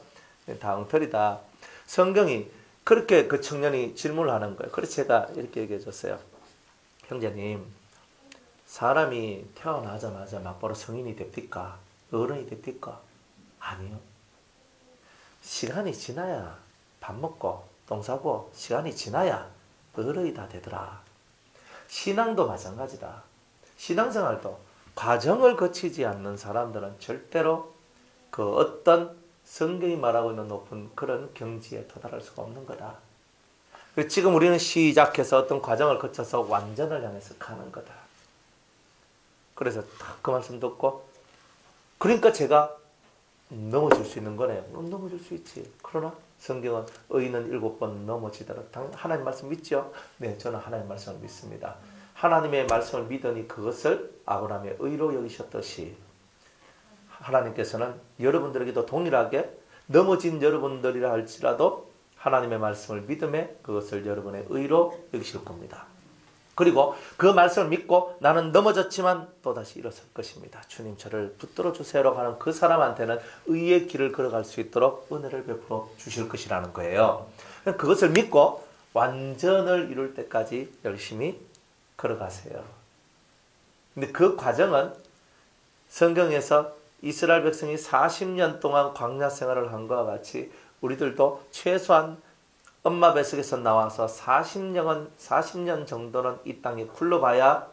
다 엉터리다. 성경이 그렇게 그 청년이 질문을 하는 거예요. 그래서 제가 이렇게 얘기해 줬어요. 형제님, 사람이 태어나자마자 막바로 성인이 됩니까? 어른이 됩니까? 아니요. 시간이 지나야 밥 먹고 똥 싸고 시간이 지나야 어른이 다 되더라. 신앙도 마찬가지다. 신앙생활도 과정을 거치지 않는 사람들은 절대로 그 어떤 성경이 말하고 있는 높은 그런 경지에 도달할 수가 없는 거다. 지금 우리는 시작해서 어떤 과정을 거쳐서 완전을 향해서 가는 거다. 그래서 딱 그 말씀 듣고 그러니까 제가 넘어질 수 있는 거네요. 넘어질 수 있지. 그러나 성경은 의인은 7번 넘어지더라. 하나님 말씀 믿죠? 네, 저는 하나님 말씀을 믿습니다. 하나님의 말씀을 믿으니 그것을 아브라함의 의로 여기셨듯이 하나님께서는 여러분들에게도 동일하게 넘어진 여러분들이라 할지라도 하나님의 말씀을 믿음에 그것을 여러분의 의로 여기실 겁니다. 그리고 그 말씀을 믿고 나는 넘어졌지만 또다시 일어설 것입니다. 주님 저를 붙들어 주세요라고 하는 그 사람한테는 의의 길을 걸어갈 수 있도록 은혜를 베풀어 주실 것이라는 거예요. 그것을 믿고 완전을 이룰 때까지 열심히 걸어가세요. 근데 그 과정은 성경에서 이스라엘 백성이 40년 동안 광야 생활을 한 것과 같이 우리들도 최소한 엄마 뱃속에서 나와서 40년 정도는 이 땅에 굴러봐야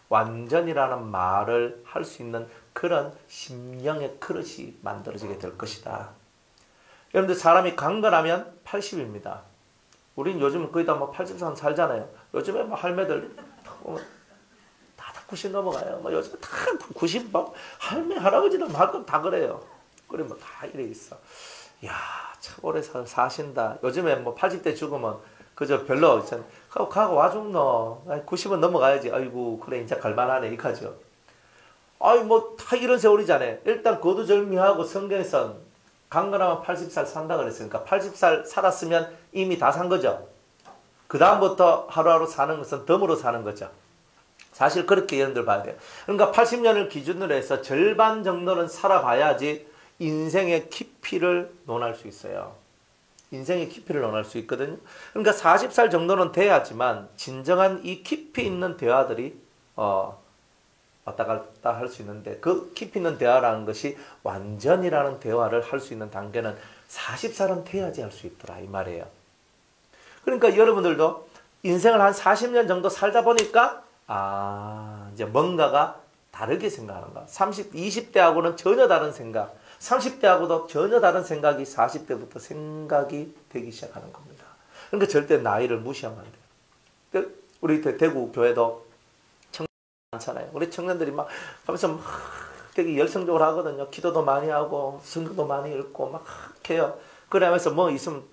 완전이라는 말을 할 수 있는 그런 심령의 그릇이 만들어지게 될 것이다. 여러분들 사람이 강건하면 80입니다. 우린 요즘 거의 다 뭐 80살 살잖아요. 요즘에 뭐 할매들 다 90 넘어가요. 뭐 요즘 다 90, 막 할매 할아버지는 할 건 다 그래요. 그래 뭐 다 이래 있어. 야, 참 오래 사신다. 요즘에 뭐 80대 죽으면 그저 별로 가고 와 죽노. 90은 넘어가야지. 아이고 그래 이제 갈만하네 이카죠. 아이 뭐 다 이런 세월이잖아요. 일단 거두절미하고 성경에선 강건하면 80살 산다 그랬으니까 80살 살았으면 이미 다 산 거죠. 그 다음부터 하루하루 사는 것은 덤으로 사는 거죠. 사실 그렇게 여러분들 봐야 돼요. 그러니까 80년을 기준으로 해서 절반 정도는 살아봐야지 인생의 깊이를 논할 수 있어요. 인생의 깊이를 논할 수 있거든요. 그러니까 40살 정도는 돼야지만 진정한 이 깊이 있는 대화들이 왔다 갔다 할 수 있는데 그 깊이 있는 대화라는 것이 완전이라는 대화를 할 수 있는 단계는 40살은 돼야지 할 수 있더라 이 말이에요. 그러니까 여러분들도 인생을 한 40년 정도 살다 보니까 이제 뭔가가 다르게 생각하는가. 20대하고는 전혀 다른 생각, 30대하고도 전혀 다른 생각이 40대부터 생각이 되기 시작하는 겁니다. 그러니까 절대 나이를 무시하면 안 돼요. 우리 대구 교회도 청년 많잖아요. 우리 청년들이 막 하면서 막 되게 열성적으로 하거든요. 기도도 많이 하고 성경도 많이 읽고 막 해요. 그러면서 뭐 있으면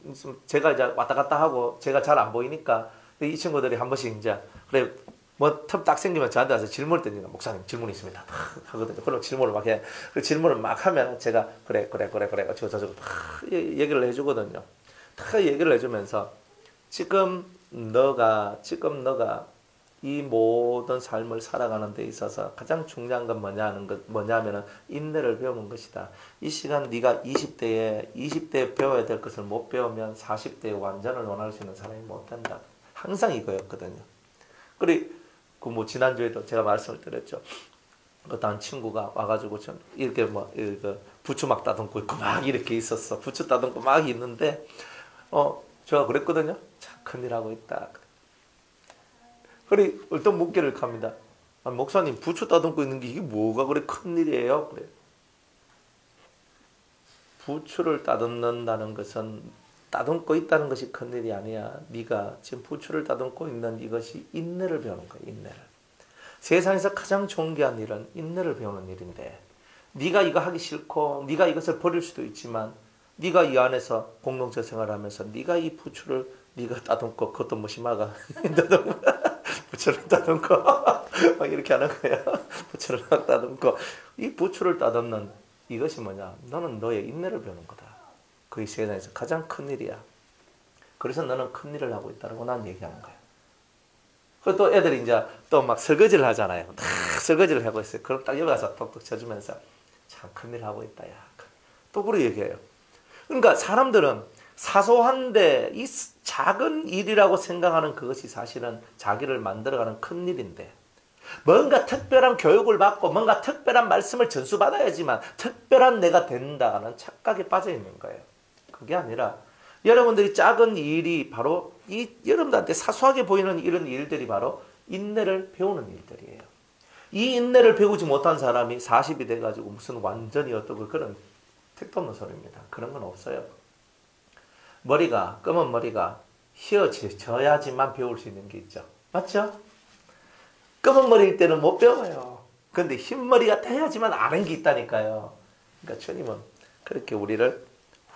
제가 이제 왔다 갔다 하고 제가 잘 안 보이니까 이 친구들이 한 번씩 이제 그래 뭐 틈 딱 생기면 저한테 와서 질문을 던지는 목사님 질문이 있습니다 하거든요. 그럼 질문을 막 해. 그 질문을 막 하면 제가 그래 저거 얘기를 해주거든요. 다 얘기를 해주면서 지금 너가 이 모든 삶을 살아가는 데 있어서 가장 중요한 건 뭐냐면은 인내를 배우는 것이다. 이 시간 네가 20대에 배워야 될 것을 못 배우면 40대에 완전을 원할 수 있는 사람이 못 된다. 항상 이거였거든요. 그리고 뭐 지난주에도 제가 말씀을 드렸죠. 어떤 친구가 와가지고 좀 이렇게 부추 막 따듬고 있고 막 이렇게 있었어. 부추 따듬고 막 있는데 제가 그랬거든요. 참 큰일 하고 있다. 그래 어떤 묻기를 합니다. 아, 목사님 부추 따듬고 있는 게 이게 뭐가 그래 큰일이에요? 그래. 부추를 따듬는다는 것은 따듬고 있다는 것이 큰일이 아니야. 네가 지금 부추를 따듬고 있는 이것이 인내를 배우는 거야. 인내를. 세상에서 가장 존귀한 일은 인내를 배우는 일인데 네가 이거 하기 싫고 네가 이것을 버릴 수도 있지만 네가 이 안에서 공동체 생활하면서 네가 이 부추를 네가 따듬고 그것도 무심하가 부추를 따듬고 막 이렇게 하는 거야. 부추를 막 따듬고 이 부추를 따듬는 이것이 뭐냐? 너는 너의 인내를 배우는 거다. 그게 세상에서 가장 큰 일이야. 그래서 너는 큰 일을 하고 있다고 난 얘기하는 거야. 그리고 또 애들이 이제 또 막 설거지를 하잖아요. 다 설거지를 하고 있어요. 그럼 딱 여기 가서 톡톡 쳐주면서 참 큰 일 하고 있다. 야. 또 그렇게 얘기해요. 그러니까 사람들은 사소한데 이 작은 일이라고 생각하는 그것이 사실은 자기를 만들어가는 큰 일인데 뭔가 특별한 교육을 받고 뭔가 특별한 말씀을 전수받아야지만 특별한 내가 된다는 착각에 빠져 있는 거예요. 그게 아니라 여러분들이 작은 일이 바로 이 여러분들한테 사소하게 보이는 이런 일들이 바로 인내를 배우는 일들이에요. 이 인내를 배우지 못한 사람이 40이 돼가지고 무슨 완전히 어떻고 그런 택도 없는 소리입니다. 그런 건 없어요. 검은 머리가 휘어져야지만 배울 수 있는 게 있죠. 맞죠? 검은 머리일 때는 못 배워요. 그런데 흰 머리가 돼야지만 아는 게 있다니까요. 그러니까 주님은 그렇게 우리를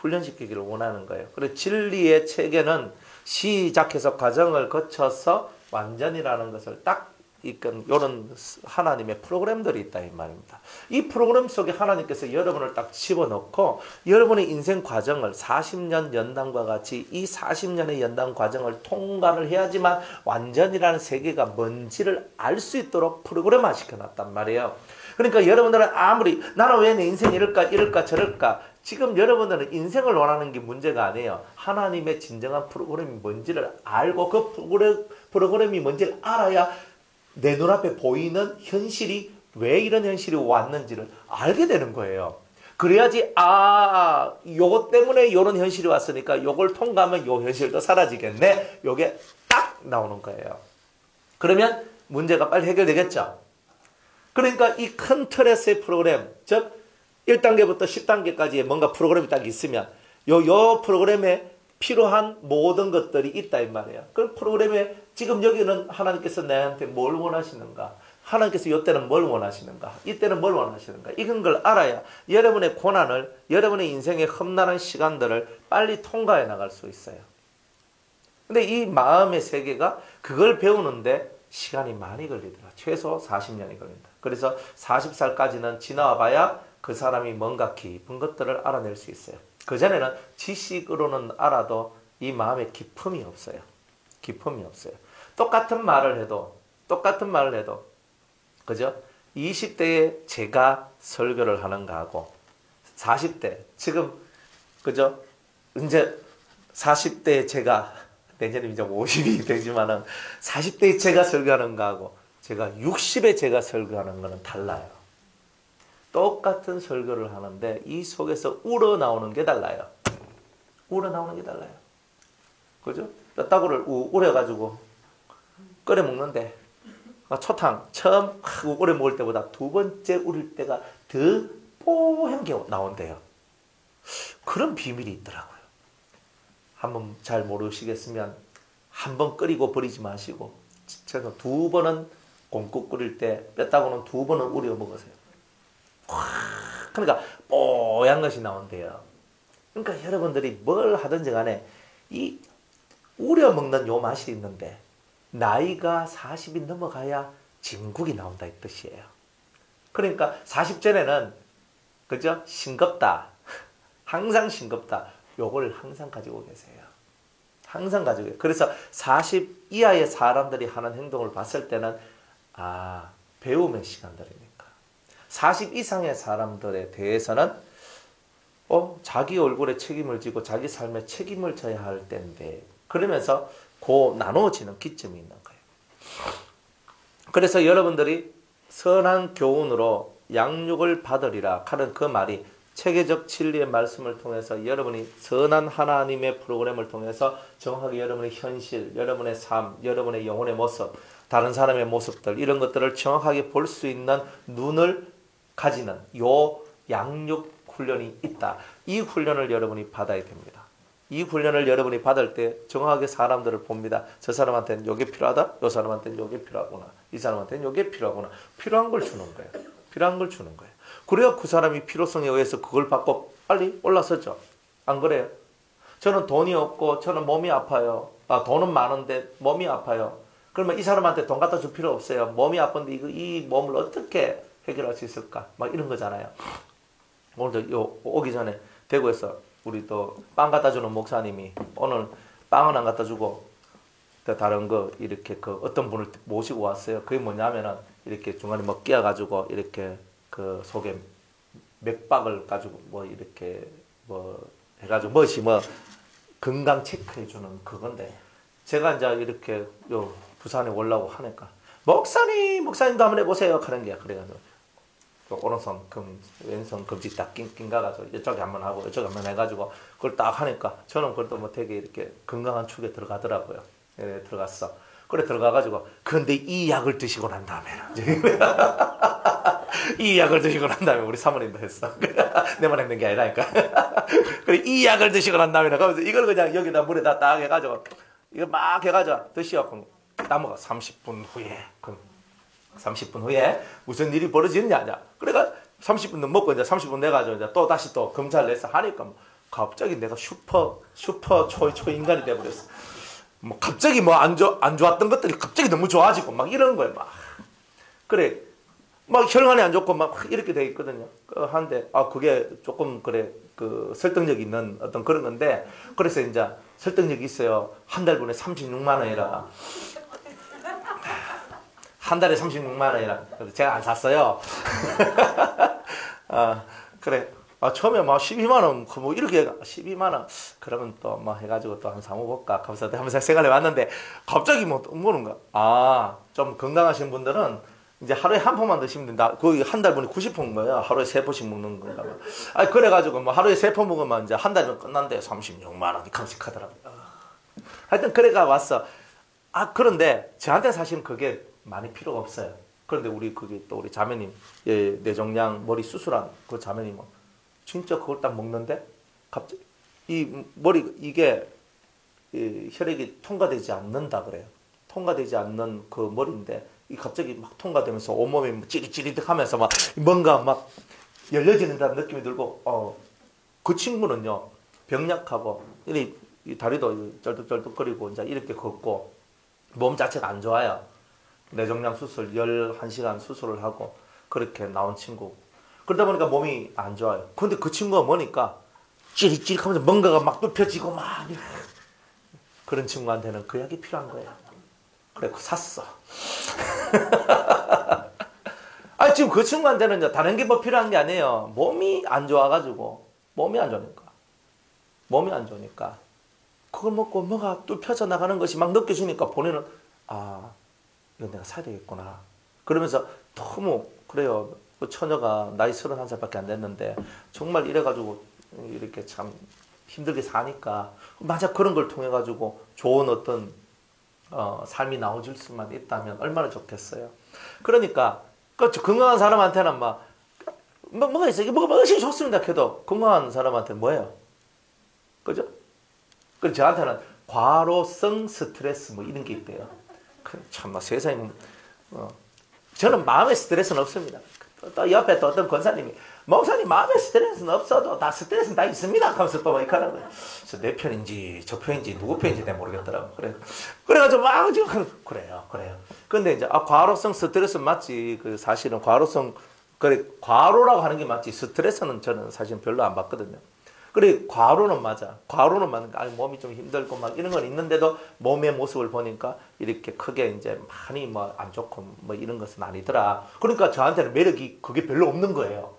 훈련시키기를 원하는 거예요. 그리고 진리의 체계는 시작해서 과정을 거쳐서 완전이라는 것을 딱 이끈 이런 하나님의 프로그램들이 있다 이 말입니다. 이 프로그램 속에 하나님께서 여러분을 딱 집어넣고 여러분의 인생 과정을 40년 연단과 같이 이 40년의 연단 과정을 통과를 해야지만 완전이라는 세계가 뭔지를 알 수 있도록 프로그램화 시켜놨단 말이에요. 그러니까 여러분들은 아무리 나는 왜 내 인생이 이럴까 저럴까 지금 여러분들은 인생을 원하는 게 문제가 아니에요. 하나님의 진정한 프로그램이 뭔지를 알고 그 프로그램이 뭔지를 알아야 내 눈앞에 보이는 현실이 왜 이런 현실이 왔는지를 알게 되는 거예요. 그래야지 요것 때문에 이런 현실이 왔으니까 요걸 통과하면 요 현실도 사라지겠네. 요게 딱 나오는 거예요. 그러면 문제가 빨리 해결되겠죠. 그러니까 이 큰 틀에서의 프로그램, 즉 1단계부터 10단계까지의 뭔가 프로그램이 딱 있으면 요 프로그램에 필요한 모든 것들이 있다 이 말이에요. 그 프로그램에 지금 여기는 하나님께서 나한테 뭘 원하시는가? 하나님께서 이때는 뭘 원하시는가? 이때는 뭘 원하시는가? 이런 걸 알아야 여러분의 고난을, 여러분의 인생의 험난한 시간들을 빨리 통과해 나갈 수 있어요. 근데 이 마음의 세계가 그걸 배우는데 시간이 많이 걸리더라. 최소 40년이 걸린다. 그래서 40살까지는 지나와 봐야 그 사람이 뭔가 깊은 것들을 알아낼 수 있어요. 그전에는 지식으로는 알아도 이 마음에 기품이 없어요. 기품이 없어요. 똑같은 말을 해도 그죠? 20대에 제가 설교를 하는가 하고 40대 지금 그죠? 이제 40대에 제가 내년에 이제 50이 되지만은 40대에 제가 설교하는가 하고 제가 60에 제가 설교하는 거는 달라요. 똑같은 설교를 하는데 이 속에서 우러나오는 게 달라요. 우러나오는 게 달라요. 그죠? 뼈다구를 우려가지고 끓여 먹는데 초탕 처음 우려 먹을 때보다 두 번째 우릴 때가 더 뽀얀 게 나온대요. 그런 비밀이 있더라고요. 한번 잘 모르시겠으면 한번 끓이고 버리지 마시고 제가 두 번은 곰국 끓일 때 뼈다구는 두 번은 우려 먹으세요. 그러니까 뽀얀 것이 나온대요. 그러니까 여러분들이 뭘 하든지 간에 이 우려 먹는 요 맛이 있는데 나이가 40이 넘어가야 진국이 나온다 이 뜻이에요. 그러니까 40 전에는 그죠? 싱겁다. 항상 싱겁다. 요걸 항상 가지고 계세요. 항상 가지고 계세요. 그래서 40 이하의 사람들이 하는 행동을 봤을 때는 배움의 시간들이니까. 40 이상의 사람들에 대해서는 자기 얼굴에 책임을 지고 자기 삶에 책임을 져야 할 때인데 그러면서 나누어지는 기점이 있는 거예요. 그래서 여러분들이 선한 교훈으로 양육을 받으리라 하는 그 말이 체계적 진리의 말씀을 통해서 여러분이 선한 하나님의 프로그램을 통해서 정확하게 여러분의 현실, 여러분의 삶, 여러분의 영혼의 모습, 다른 사람의 모습들 이런 것들을 정확하게 볼 수 있는 눈을 가지는 요 양육 훈련이 있다. 이 훈련을 여러분이 받아야 됩니다. 이 훈련을 여러분이 받을 때 정확하게 사람들을 봅니다. 저 사람한테는 이게 필요하다. 이 사람한테는 이게 필요하구나. 이 사람한테는 이게 필요하구나. 필요한 걸 주는 거예요. 필요한 걸 주는 거예요. 그래야 그 사람이 필요성에 의해서 그걸 받고 빨리 올라서죠. 안 그래요? 저는 돈이 없고 저는 몸이 아파요. 돈은 많은데 몸이 아파요. 그러면 이 사람한테 돈 갖다 줄 필요 없어요. 몸이 아픈데 이 몸을 어떻게 해결할 수 있을까? 막 이런 거잖아요. 오늘도 오기 전에 대구에서 우리 또 빵 갖다 주는 목사님이 오늘 빵은 안 갖다 주고 다른 거 이렇게 어떤 분을 모시고 왔어요. 그게 뭐냐면은 이렇게 중간에 뭐 끼어가지고 이렇게 그 속에 맥박을 가지고 뭐 이렇게 뭐 해가지고 뭐 건강 체크해 주는 그건데 제가 이제 이렇게 부산에 올라오고 하니까 목사님도 한번 해보세요 하는 게 그래가지고 오른손 왼손 검지 딱 낀가가지고 이쪽에 한번 하고 이쪽에 한번 해가지고 그걸 딱 하니까 저는 그것도 뭐 되게 이렇게 건강한 축에 들어가더라고요. 예, 들어갔어. 그래 들어가가지고 근데 이 약을 드시고 난 다음에는 이 약을 드시고 난 다음에 우리 사모님도 했어. 내만 했는 게 아니라니까. 그래 이 약을 드시고 난 다음에는 그러면서 이걸 그냥 여기다 물에다 딱 해가지고 이거 막 해가지고 드시고 나무가 30분 후에 30분 후에 무슨 일이 벌어지느냐. 그래가 30분 먹고 이제 30분 내가지고 이제 또 다시 또 검사를 해서 하니까 갑자기 내가 슈퍼 초인간이 돼버렸어. 뭐 갑자기 뭐 안 좋았던 것들이 갑자기 너무 좋아지고 막 이러는 거예요. 막 그래 막 혈관이 안 좋고 막 이렇게 돼 있거든요. 한데 그게 조금 그래 그 설득력 있는 어떤 그런 건데 그래서 이제 설득력이 있어요. 한 달분에 36만 원이라. 한 달에 36만 원이라. 그래서 제가 안 샀어요. 그래. 처음에 막 12만 원, 뭐 이렇게 12만 원, 그러면 또 뭐 해가지고 또 한번 사먹을까 하면서 생각해 왔는데, 갑자기 뭐는가? 좀 건강하신 분들은 이제 하루에 한 포만 드시면 된다. 거의 한 달분에 90포인 거예요. 하루에 3포씩 먹는 건가 봐. 그래가지고 뭐 하루에 3포 먹으면 이제 한 달이면 끝난대. 36만 원이 깜찍하더라고요. 하여튼 그래가 왔어. 그런데 저한테 사실은 그게 많이 필요가 없어요. 그런데 우리 자매님, 뇌종양 머리 수술한 그 자매님은 진짜 그걸 딱 먹는데 갑자기 이게 혈액이 통과되지 않는다 그래요. 통과되지 않는 그 머리인데 갑자기 막 통과되면서 온몸이 찌릿찌릿하면서 막 뭔가 막 열려지는다는 느낌이 들고 그 친구는요 병약하고 이 다리도 쩔뚝쩔뚝거리고 이제 이렇게 걷고 몸 자체가 안 좋아요. 뇌종양 수술 11시간 수술을 하고 그렇게 나온 친구. 그러다 보니까 몸이 안 좋아요. 근데 그 친구가 뭐니까 찌릿찌릿하면서 뭔가가 막 눕혀지고 막 그런 친구한테는 그 약이 필요한 거예요. 그래 샀어. 지금 그 친구한테는 이제 다른 게 뭐 필요한 게 아니에요. 몸이 안 좋아가지고 몸이 안 좋으니까 그걸 먹고 뭐가 뚫혀져 나가는 것이 막 느껴지니까 본인은 이거 내가 사야 되겠구나. 그러면서 너무 그래요. 그 처녀가 나이 31살밖에 안 됐는데 정말 이래가지고 이렇게 참 힘들게 사니까 만약 그런 걸 통해 가지고 좋은 어떤 삶이 나오질 수만 있다면 얼마나 좋겠어요. 그러니까 그렇죠. 건강한 사람한테는 뭐가 있어. 이게 뭐가 의식이 좋습니다. 해도 건강한 사람한테는 뭐예요? 그죠? 그리고 저한테는 과로성 스트레스 뭐 이런 게 있대요. 참나 세상에 저는 마음의 스트레스는 없습니다. 또 옆에 또 어떤 권사님이 목사님 마음에 스트레스는 없어도 다 스트레스는 다 있습니다 하면서 또 이렇게 하는 거예요. 그래서 내 편인지 저 편인지 누구 편인지 내가 모르겠더라고. 그래가지고 막 지금 그래요. 근데 이제 과로성 스트레스 맞지. 그 사실은 과로성 그래 과로라고 하는 게 맞지. 스트레스는 저는 사실 별로 안 받거든요. 그래 과로는 맞아. 과로는 맞는 거. 아니 몸이 좀 힘들고 막 이런 건 있는데도 몸의 모습을 보니까 이렇게 크게 이제 많이 뭐 안 좋고 뭐 이런 것은 아니더라. 그러니까 저한테는 매력이 그게 별로 없는 거예요.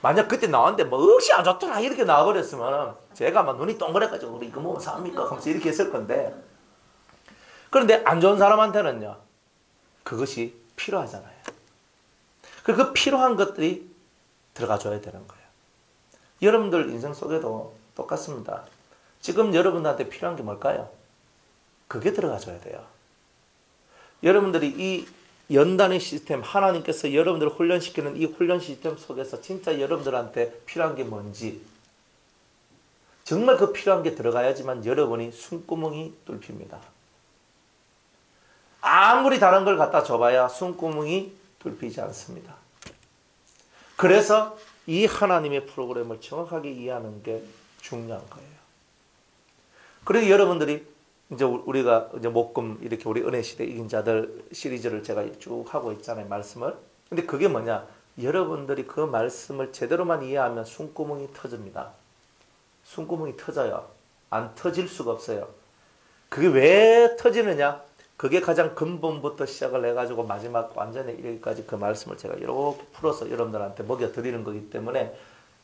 만약 그때 나왔는데 뭐 억시 안 좋더라 이렇게 나와버렸으면 제가 막 눈이 동그래가지고 우리 이거 뭐 삽니까? 하면서 이렇게 했을 건데 그런데 안 좋은 사람한테는요 그것이 필요하잖아요. 그 필요한 것들이 들어가줘야 되는 거예요. 여러분들 인생 속에도 똑같습니다. 지금 여러분한테 필요한 게 뭘까요? 그게 들어가줘야 돼요. 여러분들이 이 연단의 시스템, 하나님께서 여러분들을 훈련시키는 이 훈련 시스템 속에서 진짜 여러분들한테 필요한 게 뭔지 정말 그 필요한 게 들어가야지만 여러분이 숨구멍이 뚫힙니다. 아무리 다른 걸 갖다 줘봐야 숨구멍이 뚫히지 않습니다. 그래서 이 하나님의 프로그램을 정확하게 이해하는 게 중요한 거예요. 그리고 여러분들이 이제 우리가 이제 목금 이렇게 우리 은혜 시대 이긴 자들 시리즈를 제가 쭉 하고 있잖아요, 말씀을. 근데 그게 뭐냐? 여러분들이 그 말씀을 제대로만 이해하면 숨구멍이 터집니다. 숨구멍이 터져요. 안 터질 수가 없어요. 그게 왜 터지느냐? 그게 가장 근본부터 시작을 해가지고 마지막 완전히 이르기까지 그 말씀을 제가 이렇게 풀어서 여러분들한테 먹여드리는 거기 때문에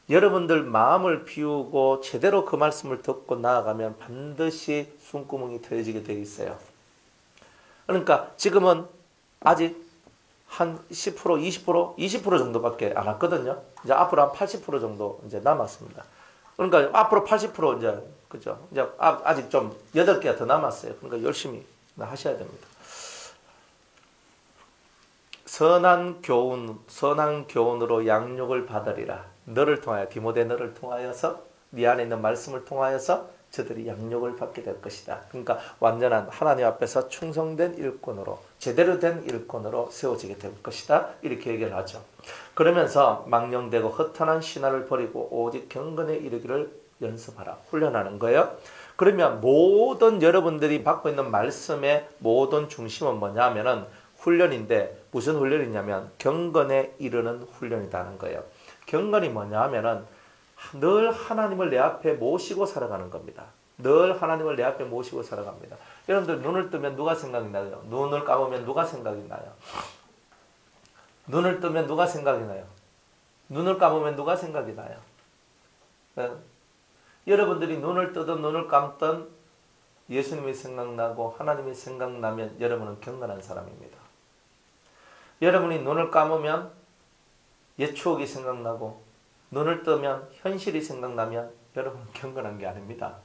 여러분들 마음을 비우고 제대로 그 말씀을 듣고 나아가면 반드시 숨구멍이 터지게 되어 있어요. 그러니까 지금은 아직 한 10%, 20%, 20% 정도밖에 안 왔거든요. 이제 앞으로 한 80% 정도 이제 남았습니다. 그러니까 앞으로 80% 이제 그죠? 이제 아직 좀 8개가 더 남았어요. 그러니까 열심히 하셔야 됩니다. 선한 교훈으로 양육을 받으리라. 너를 통하여 디모데 너를 통하여서 네 안에 있는 말씀을 통하여서 저들이 양육을 받게 될 것이다. 그러니까 완전한 하나님 앞에서 충성된 일꾼으로 제대로 된 일꾼으로 세워지게 될 것이다. 이렇게 얘기를 하죠. 그러면서 망령되고 허탄한 신화를 버리고 오직 경건에 이르기를 연습하라. 훈련하는 거예요. 그러면 모든 여러분들이 받고 있는 말씀의 모든 중심은 뭐냐면은 훈련인데 무슨 훈련이냐면 경건에 이르는 훈련이라는 거예요. 경건이 뭐냐 하면은 늘 하나님을 내 앞에 모시고 살아가는 겁니다. 늘 하나님을 내 앞에 모시고 살아갑니다. 여러분들 눈을 뜨면 누가 생각이 나요? 눈을 감으면 누가 생각이 나요? 눈을 뜨면 누가 생각이 나요? 눈을 감으면 누가 생각이 나요? 네? 여러분들이 눈을 뜨든 눈을 감든 예수님이 생각나고 하나님이 생각나면 여러분은 경건한 사람입니다. 여러분이 눈을 감으면 옛 추억이 생각나고 눈을 뜨면 현실이 생각나면 여러분은 경건한 게 아닙니다.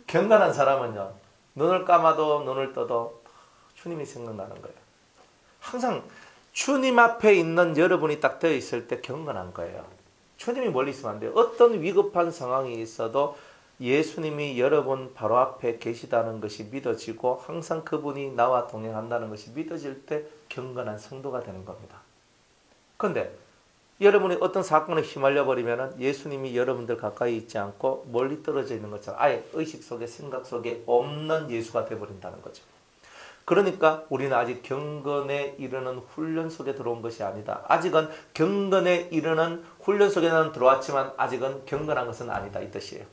경건한 사람은요. 눈을 감아도 눈을 떠도 주님이 생각나는 거예요. 항상 주님 앞에 있는 여러분이 딱 되어 있을 때 경건한 거예요. 주님이 멀리 있으면 안 돼요. 어떤 위급한 상황이 있어도 예수님이 여러분 바로 앞에 계시다는 것이 믿어지고 항상 그분이 나와 동행한다는 것이 믿어질 때 경건한 성도가 되는 겁니다. 그런데 여러분이 어떤 사건에 휘말려 버리면 예수님이 여러분들 가까이 있지 않고 멀리 떨어져 있는 것처럼 아예 의식 속에 생각 속에 없는 예수가 되어버린다는 거죠. 그러니까 우리는 아직 경건에 이르는 훈련 속에 들어온 것이 아니다. 아직은 경건에 이르는 훈련 속에는 들어왔지만 아직은 경건한 것은 아니다 이 뜻이에요.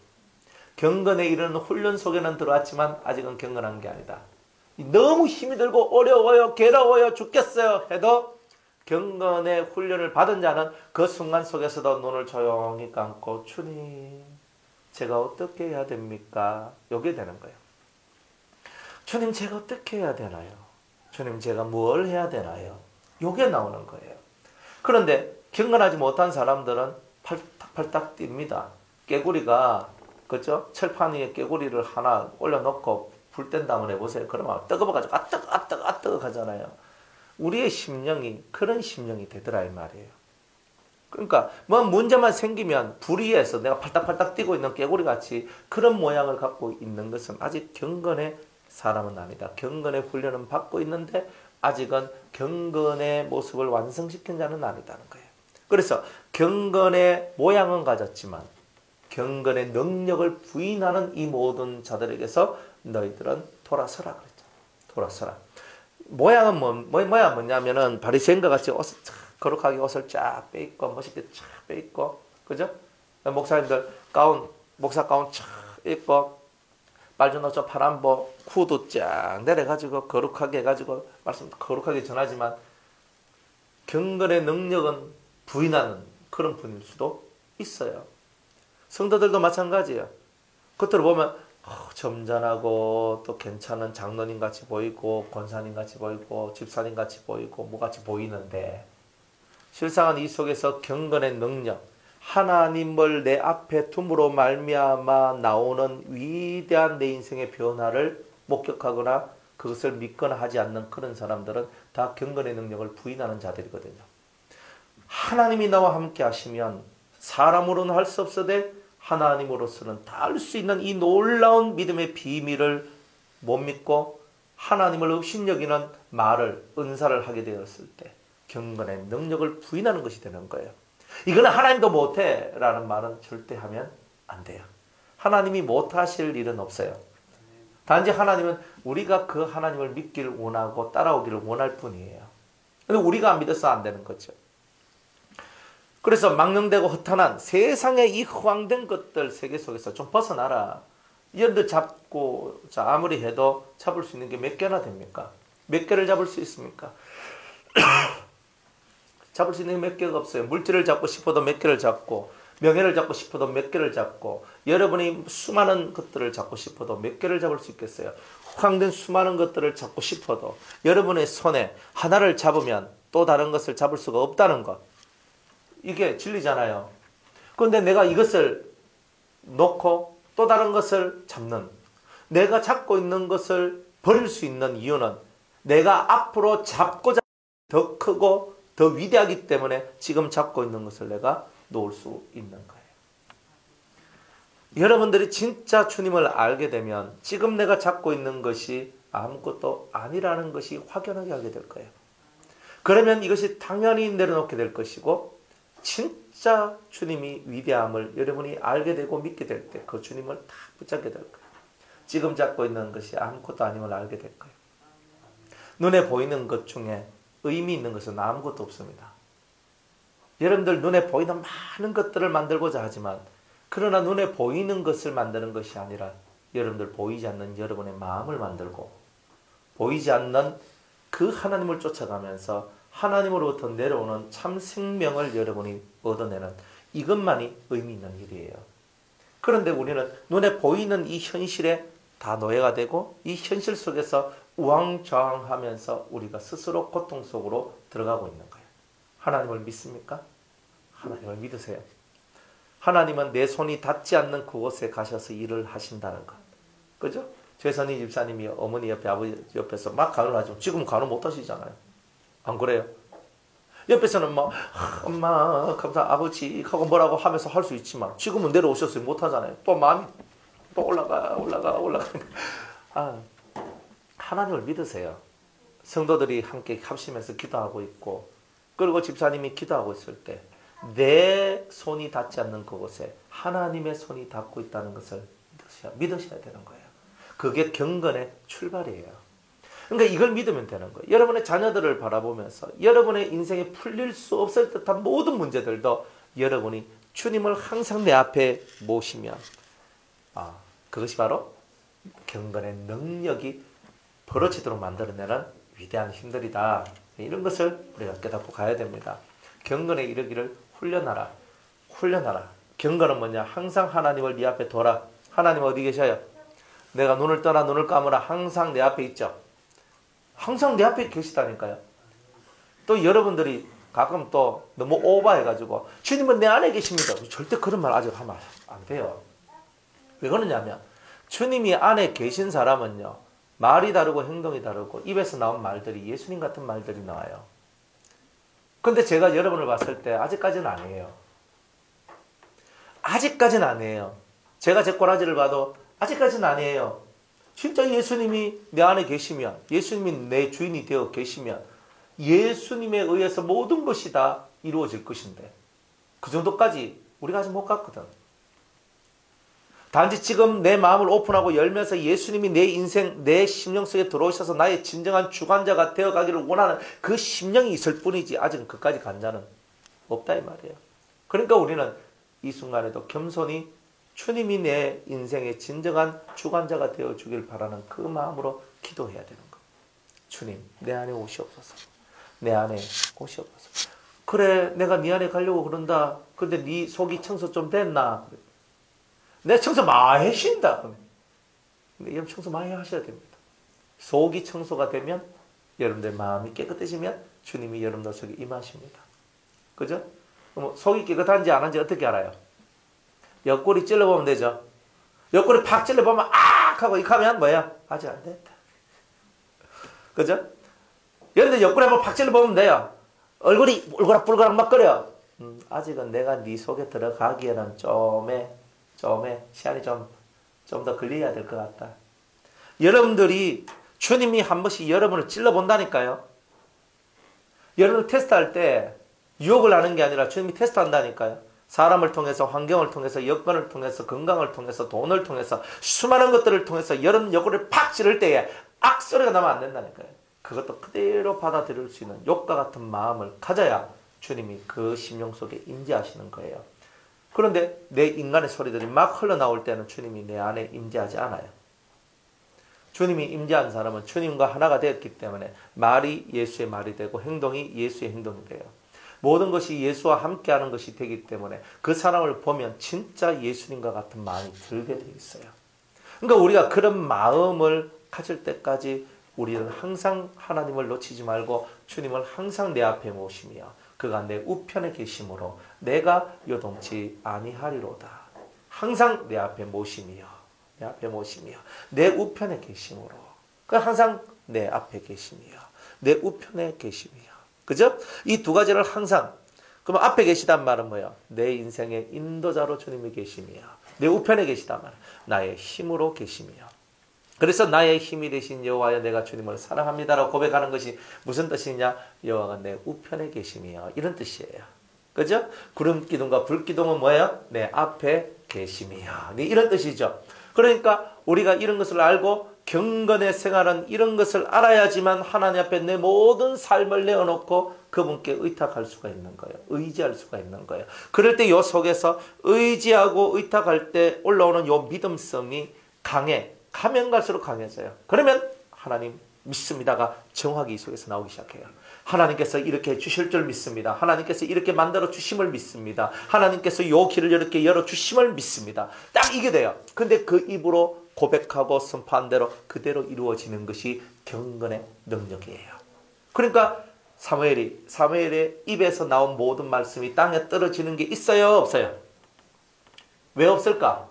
경건에 이르는 훈련 속에는 들어왔지만 아직은 경건한 게 아니다. 너무 힘이 들고 어려워요, 괴로워요, 죽겠어요 해도 경건의 훈련을 받은 자는 그 순간 속에서도 눈을 조용히 감고 주님 제가 어떻게 해야 됩니까? 요게 되는 거예요. 주님 제가 어떻게 해야 되나요? 주님 제가 뭘 해야 되나요? 요게 나오는 거예요. 그런데 경건하지 못한 사람들은 팔딱팔딱 뜁니다. 깨구리가 그죠? 철판 위에 깨구리를 하나 올려놓고 불 뗀 다음에 해보세요. 그러면 뜨거워가지고 아뜨거 하잖아요. 우리의 심령이 그런 심령이 되더라 이 말이에요. 그러니까 뭐 문제만 생기면 불의해서 내가 팔딱팔딱 뛰고 있는 깨구리같이 그런 모양을 갖고 있는 것은 아직 경건의 사람은 아니다. 경건의 훈련은 받고 있는데 아직은 경건의 모습을 완성시킨 자는 아니다는 거예요. 그래서 경건의 모양은 가졌지만 경건의 능력을 부인하는 이 모든 자들에게서 너희들은 돌아서라 그랬죠. 돌아서라. 모양은 뭐냐면은 바리새인과 같이 거룩하게 옷을 쫙 빼입고 멋있게 쫙 빼입고, 그죠? 목사님들 목사 가운 쫙 입고 빨주 노초 파란보 후드 쫙 내려가지고 거룩하게 해가지고 말씀 거룩하게 전하지만 경건의 능력은 부인하는 그런 분일 수도 있어요. 성도들도 마찬가지예요. 겉으로 보면 점잖하고 또 괜찮은 장로님 같이 보이고 권사님 같이 보이고 집사님 같이 보이고 뭐 같이 보이는데 실상은 이 속에서 경건의 능력, 하나님을 내 앞에 둠으로 말미암아 나오는 위대한 내 인생의 변화를 목격하거나 그것을 믿거나 하지 않는 그런 사람들은 다 경건의 능력을 부인하는 자들이거든요. 하나님이 나와 함께 하시면 사람으로는 할 수 없어도 하나님으로서는 다 할 수 있는 이 놀라운 믿음의 비밀을 못 믿고 하나님을 업신여기는 말을, 은사를 하게 되었을 때 경건의 능력을 부인하는 것이 되는 거예요. 이거는 하나님도 못해 라는 말은 절대 하면 안 돼요. 하나님이 못하실 일은 없어요. 단지 하나님은 우리가 그 하나님을 믿기를 원하고 따라오기를 원할 뿐이에요. 근데 우리가 안 믿어서 안 되는 거죠. 그래서 망령되고 허탄한 세상의 이 허황된 것들 세계 속에서 좀 벗어나라. 여러분들 잡고 아무리 해도 잡을 수 있는 게 몇 개나 됩니까? 몇 개를 잡을 수 있습니까? 잡을 수 있는 게 몇 개가 없어요. 물질을 잡고 싶어도 몇 개를 잡고, 명예를 잡고 싶어도 몇 개를 잡고, 여러분이 수많은 것들을 잡고 싶어도 몇 개를 잡을 수 있겠어요? 허황된 수많은 것들을 잡고 싶어도 여러분의 손에 하나를 잡으면 또 다른 것을 잡을 수가 없다는 것. 이게 진리잖아요. 그런데 내가 이것을 놓고 또 다른 것을 잡는, 내가 잡고 있는 것을 버릴 수 있는 이유는 내가 앞으로 잡고자 더 크고 더 위대하기 때문에 지금 잡고 있는 것을 내가 놓을 수 있는 거예요. 여러분들이 진짜 주님을 알게 되면 지금 내가 잡고 있는 것이 아무것도 아니라는 것이 확연하게 알게 될 거예요. 그러면 이것이 당연히 내려놓게 될 것이고 진짜 주님이 위대함을 여러분이 알게 되고 믿게 될 때 그 주님을 다 붙잡게 될 거예요. 지금 잡고 있는 것이 아무것도 아님을 알게 될 거예요. 눈에 보이는 것 중에 의미 있는 것은 아무것도 없습니다. 여러분들 눈에 보이는 많은 것들을 만들고자 하지만 그러나 눈에 보이는 것을 만드는 것이 아니라 여러분들 보이지 않는 여러분의 마음을 만들고 보이지 않는 그 하나님을 쫓아가면서 하나님으로부터 내려오는 참 생명을 여러분이 얻어내는 이것만이 의미 있는 일이에요. 그런데 우리는 눈에 보이는 이 현실에 다 노예가 되고 이 현실 속에서 우왕좌왕하면서 우리가 스스로 고통 속으로 들어가고 있는 거예요. 하나님을 믿습니까? 하나님을 믿으세요. 하나님은 내 손이 닿지 않는 그곳에 가셔서 일을 하신다는 것. 그죠? 최선희 집사님이 어머니 옆에 아버지 옆에서 막 간호하지만 지금 간호 못 하시잖아요. 안 그래요? 옆에서는 막 엄마 감사 아버지 하고 뭐라고 하면서 할 수 있지만 지금은 내려오셨어요. 못 하잖아요. 또 마음이 또 올라가. 하나님을 믿으세요. 성도들이 함께 합심해서 기도하고 있고 그리고 집사님이 기도하고 있을 때 내 손이 닿지 않는 그곳에 하나님의 손이 닿고 있다는 것을 믿으셔야 되는 거예요. 그게 경건의 출발이에요. 그러니까 이걸 믿으면 되는 거예요. 여러분의 자녀들을 바라보면서 여러분의 인생에 풀릴 수 없을 듯한 모든 문제들도 여러분이 주님을 항상 내 앞에 모시면 그것이 바로 경건의 능력이 벌어지도록 만들어내는 위대한 힘들이다. 이런 것을 우리가 깨닫고 가야 됩니다. 경건에 이르기를 훈련하라. 경건은 뭐냐? 항상 하나님을 네 앞에 둬라. 하나님 어디 계셔요? 내가 눈을 떠나 눈을 감으라. 항상 내 앞에 있죠. 항상 내 앞에 계시다니까요. 또 여러분들이 가끔 또 너무 오버해가지고 주님은 내 안에 계십니다. 절대 그런 말 아직 하면 안 돼요. 왜 그러냐면 주님이 안에 계신 사람은요. 말이 다르고 행동이 다르고 입에서 나온 말들이 예수님 같은 말들이 나와요. 근데 제가 여러분을 봤을 때 아직까지는 아니에요. 아직까지는 아니에요. 제가 제 꼬라지를 봐도 아직까지는 아니에요. 진짜 예수님이 내 안에 계시면, 예수님이 내 주인이 되어 계시면 예수님에 의해서 모든 것이 다 이루어질 것인데 그 정도까지 우리가 아직 못 갔거든. 단지 지금 내 마음을 오픈하고 열면서 예수님이 내 인생, 내 심령 속에 들어오셔서 나의 진정한 주관자가 되어가기를 원하는 그 심령이 있을 뿐이지 아직은 그까지 간 자는 없다 이 말이에요. 그러니까 우리는 이 순간에도 겸손히 주님이 내 인생의 진정한 주관자가 되어주길 바라는 그 마음으로 기도해야 되는 거예요. 주님, 내 안에 오시옵소서. 내 안에 오시옵소서. 그래, 내가 네 안에 가려고 그런다. 근데 네 속이 청소 좀 됐나? 내 청소 많이 하신다. 근데 여러분 청소 많이 하셔야 됩니다. 속이 청소가 되면 여러분들 마음이 깨끗해지면 주님이 여러분들 속에 임하십니다. 그죠? 그럼 속이 깨끗한지 안 한지 어떻게 알아요? 옆구리 찔러보면 되죠. 옆구리 팍 찔러보면 악! 하고 이렇게 하면 뭐야? 아직 안 됐다. 그죠? 여러분들 옆구리 한번 팍 찔러보면 돼요. 얼굴이 울그락불그락 막 거려. 아직은 내가 네 속에 들어가기에는 좀에 시간이 좀 더 걸려야 될 것 같다. 여러분들이 주님이 한 번씩 여러분을 찔러본다니까요. 여러분 테스트할 때 유혹을 하는 게 아니라 주님이 테스트한다니까요. 사람을 통해서, 환경을 통해서, 여건을 통해서, 건강을 통해서, 돈을 통해서, 수많은 것들을 통해서 여러분 옆구리를 팍 찌를 때에 악소리가 나면 안 된다니까요. 그것도 그대로 받아들일 수 있는 욕과 같은 마음을 가져야 주님이 그 심령 속에 임재하시는 거예요. 그런데 내 인간의 소리들이 막 흘러나올 때는 주님이 내 안에 임재하지 않아요. 주님이 임재한 사람은 주님과 하나가 되었기 때문에 말이 예수의 말이 되고 행동이 예수의 행동이 돼요. 모든 것이 예수와 함께하는 것이 되기 때문에 그 사람을 보면 진짜 예수님과 같은 마음이 들게 돼 있어요. 그러니까 우리가 그런 마음을 가질 때까지 우리는 항상 하나님을 놓치지 말고 주님을 항상 내 앞에 모시며 그가 내 우편에 계심으로 내가 요동치 아니하리로다. 항상 내 앞에 모시며 내 우편에 계심으로 항상 내 앞에 계시며 내 우편에 계시며 그죠? 이 두 가지를 항상. 그럼 앞에 계시단 말은 뭐예요? 내 인생의 인도자로 주님이 계시며 내 우편에 계시단 말은 나의 힘으로 계시며. 그래서 나의 힘이 되신 여호와여 내가 주님을 사랑합니다라고 고백하는 것이 무슨 뜻이냐? 여호와가 내 우편에 계시며 이런 뜻이에요. 그죠? 구름 기둥과 불 기둥은 뭐예요? 내 앞에 계시며 이런 뜻이죠. 그러니까 우리가 이런 것을 알고 경건의 생활은 이런 것을 알아야지만 하나님 앞에 내 모든 삶을 내어놓고 그분께 의탁할 수가 있는 거예요. 의지할 수가 있는 거예요. 그럴 때 요 속에서 의지하고 의탁할 때 올라오는 요 믿음성이 강해. 가면 갈수록 강해져요. 그러면 하나님 믿습니다가 정확히 이 속에서 나오기 시작해요. 하나님께서 이렇게 해주실 줄 믿습니다. 하나님께서 이렇게 만들어 주심을 믿습니다. 하나님께서 요 길을 이렇게 열어 주심을 믿습니다. 딱 이게 돼요. 근데 그 입으로 고백하고 선포한 대로 그대로 이루어지는 것이 경건의 능력이에요. 그러니까 사무엘의 입에서 나온 모든 말씀이 땅에 떨어지는 게 있어요? 없어요? 왜 없을까?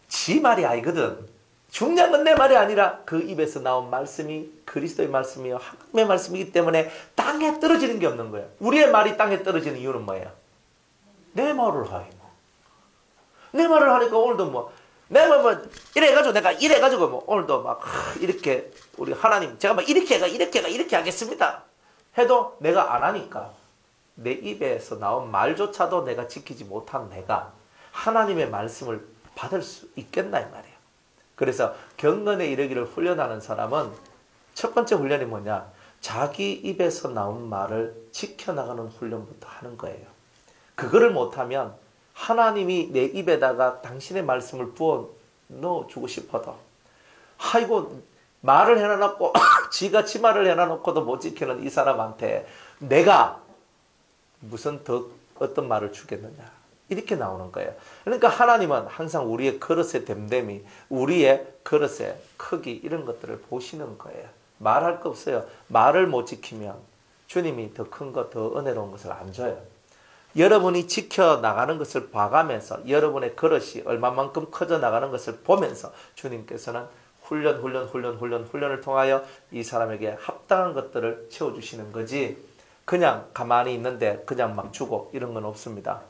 지 말이 아니거든. 중요한 건 내 말이 아니라 그 입에서 나온 말씀이 그리스도의 말씀이요 하나님의 말씀이기 때문에 땅에 떨어지는 게 없는 거예요. 우리의 말이 땅에 떨어지는 이유는 뭐예요? 내 말을 하이 내 말을 하니까 오늘도 내가 이래가지고 내가 이래가지고 오늘도 막 이렇게 우리 하나님 제가 막 이렇게 하겠습니다 해도 내가 안 하니까 내 입에서 나온 말조차도 내가 지키지 못한 내가 하나님의 말씀을 받을 수 있겠나 이 말이에요. 그래서 경건에 이르기를 훈련하는 사람은 첫 번째 훈련이 뭐냐? 자기 입에서 나온 말을 지켜나가는 훈련부터 하는 거예요. 그거를 못하면 하나님이 내 입에다가 당신의 말씀을 부어 넣어주고 싶어도 아이고 말을 해놔놓고 지가 지 말을 해놔놓고도 못 지키는 이 사람한테 내가 무슨 더 어떤 말을 주겠느냐 이렇게 나오는 거예요. 그러니까 하나님은 항상 우리의 그릇의 됨됨이 우리의 그릇의 크기 이런 것들을 보시는 거예요. 말할 거 없어요. 말을 못 지키면 주님이 더 큰 것, 더 은혜로운 것을 안 줘요. 여러분이 지켜나가는 것을 봐가면서 여러분의 그릇이 얼마만큼 커져 나가는 것을 보면서 주님께서는 훈련을 통하여 이 사람에게 합당한 것들을 채워주시는 거지 그냥 가만히 있는데 그냥 막 주고 이런 건 없습니다.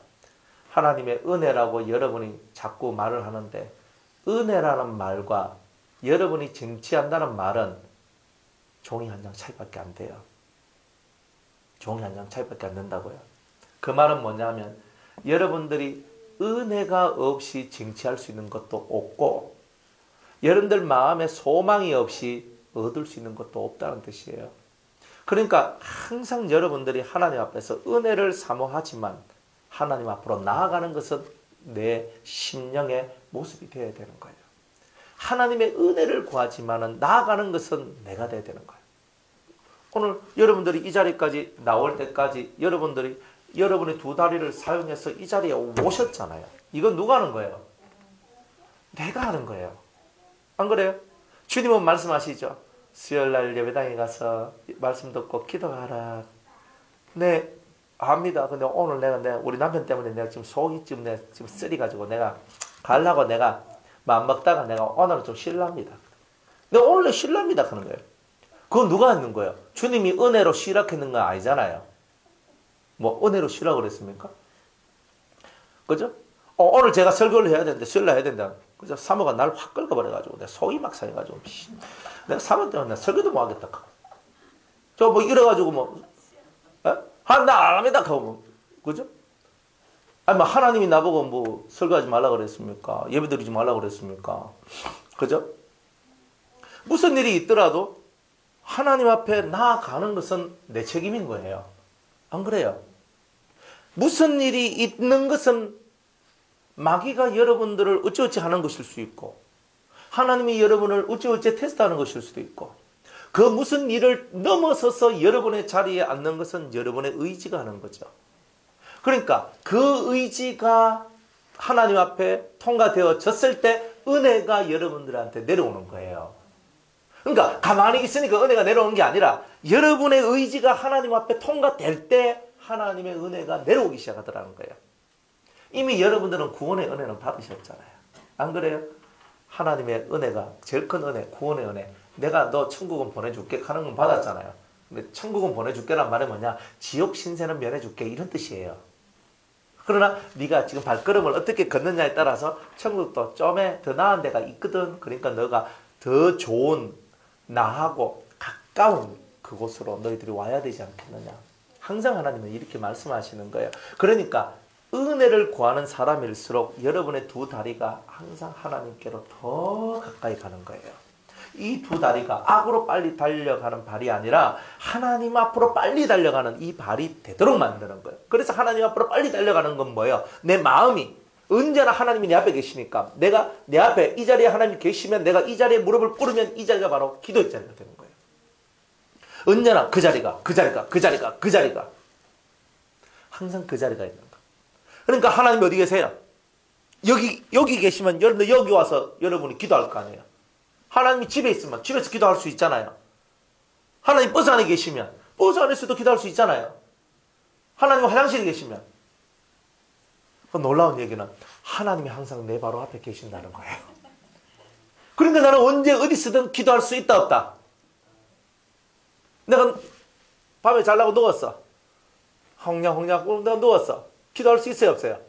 하나님의 은혜라고 여러분이 자꾸 말을 하는데 은혜라는 말과 여러분이 쟁취한다는 말은 종이 한 장 차이밖에 안 돼요. 종이 한 장 차이밖에 안 된다고요. 그 말은 뭐냐면 여러분들이 은혜가 없이 쟁취할 수 있는 것도 없고 여러분들 마음에 소망이 없이 얻을 수 있는 것도 없다는 뜻이에요. 그러니까 항상 여러분들이 하나님 앞에서 은혜를 사모하지만 하나님 앞으로 나아가는 것은 내 심령의 모습이 되어야 되는 거예요. 하나님의 은혜를 구하지만 나아가는 것은 내가 되어야 되는 거예요. 오늘 여러분들이 이 자리까지 나올 때까지 여러분들이 여러분의 두 다리를 사용해서 이 자리에 오셨잖아요. 이건 누가 하는 거예요? 내가 하는 거예요. 안 그래요? 주님은 말씀하시죠. 수요일날 예배당에 가서 말씀 듣고 기도하라. 네, 압니다. 근데 오늘 내가 우리 남편 때문에 내가 지금 속이 지금 쓰리가지고 내가 가려고 내가 마음 먹다가 내가 오늘은 좀 쉴랍니다. 내가 오늘 쉴랍니다 하는 거예요. 그건 누가 하는 거예요? 주님이 은혜로 쉬라 했는 건 아니잖아요. 뭐 은혜로 쉬라고 그랬습니까? 그죠? 오늘 제가 설교를 해야 되는데 수요일날 해야 된다. 그죠? 사모가 날 확 긁어버려가지고 내가 속이 막 상해가지고 내가 사모 때문에 설교도 못 하겠다. 저 뭐 이래가지고 뭐 나 안 합니다 하고 뭐 그죠? 아니 뭐 하나님이 나보고 뭐 설교하지 말라 그랬습니까? 예배드리지 말라 그랬습니까? 그죠? 무슨 일이 있더라도 하나님 앞에 나아가는 것은 내 책임인 거예요. 안 그래요? 무슨 일이 있는 것은 마귀가 여러분들을 어찌어찌 하는 것일 수 있고 하나님이 여러분을 어찌어찌 테스트하는 것일 수도 있고 그 무슨 일을 넘어서서 여러분의 자리에 앉는 것은 여러분의 의지가 하는 거죠. 그러니까 그 의지가 하나님 앞에 통과되어졌을 때 은혜가 여러분들한테 내려오는 거예요. 그러니까 가만히 있으니까 은혜가 내려오는 게 아니라 여러분의 의지가 하나님 앞에 통과될 때 하나님의 은혜가 내려오기 시작하더라는 거예요. 이미 여러분들은 구원의 은혜는 받으셨잖아요. 안 그래요? 하나님의 은혜가 제일 큰 은혜, 구원의 은혜. 내가 너 천국은 보내줄게 하는 건 받았잖아요. 근데 천국은 보내줄게란 말이 뭐냐? 지옥 신세는 면해줄게 이런 뜻이에요. 그러나 네가 지금 발걸음을 어떻게 걷느냐에 따라서 천국도 좀에 더 나은 데가 있거든. 그러니까 너가 더 좋은 나하고 가까운 그곳으로 너희들이 와야 되지 않겠느냐. 항상 하나님은 이렇게 말씀하시는 거예요. 그러니까 은혜를 구하는 사람일수록 여러분의 두 다리가 항상 하나님께로 더 가까이 가는 거예요. 이 두 다리가 악으로 빨리 달려가는 발이 아니라 하나님 앞으로 빨리 달려가는 이 발이 되도록 만드는 거예요. 그래서 하나님 앞으로 빨리 달려가는 건 뭐예요? 내 마음이 언제나 하나님이 내 앞에 계시니까 내가 내 앞에 이 자리에 하나님이 계시면 내가 이 자리에 무릎을 꿇으면 이 자리가 바로 기도의 자리가 되는 거예요. 언제나 그 자리가 항상 그 자리가 있는 거예요. 그러니까 하나님이 어디 계세요? 여기 계시면 여러분들 여기 와서 여러분이 기도할 거 아니에요. 하나님이 집에 있으면 집에서 기도할 수 있잖아요. 하나님 버스 안에 계시면 버스 안에서도 기도할 수 있잖아요. 하나님 화장실에 계시면. 그 놀라운 얘기는 하나님이 항상 내 바로 앞에 계신다는 거예요. 그러니까 나는 언제 어디서든 기도할 수 있다 없다. 내가 밤에 자려고 누웠어. 홍냥 내가 누웠어. 기도할 수 있어요 없어요?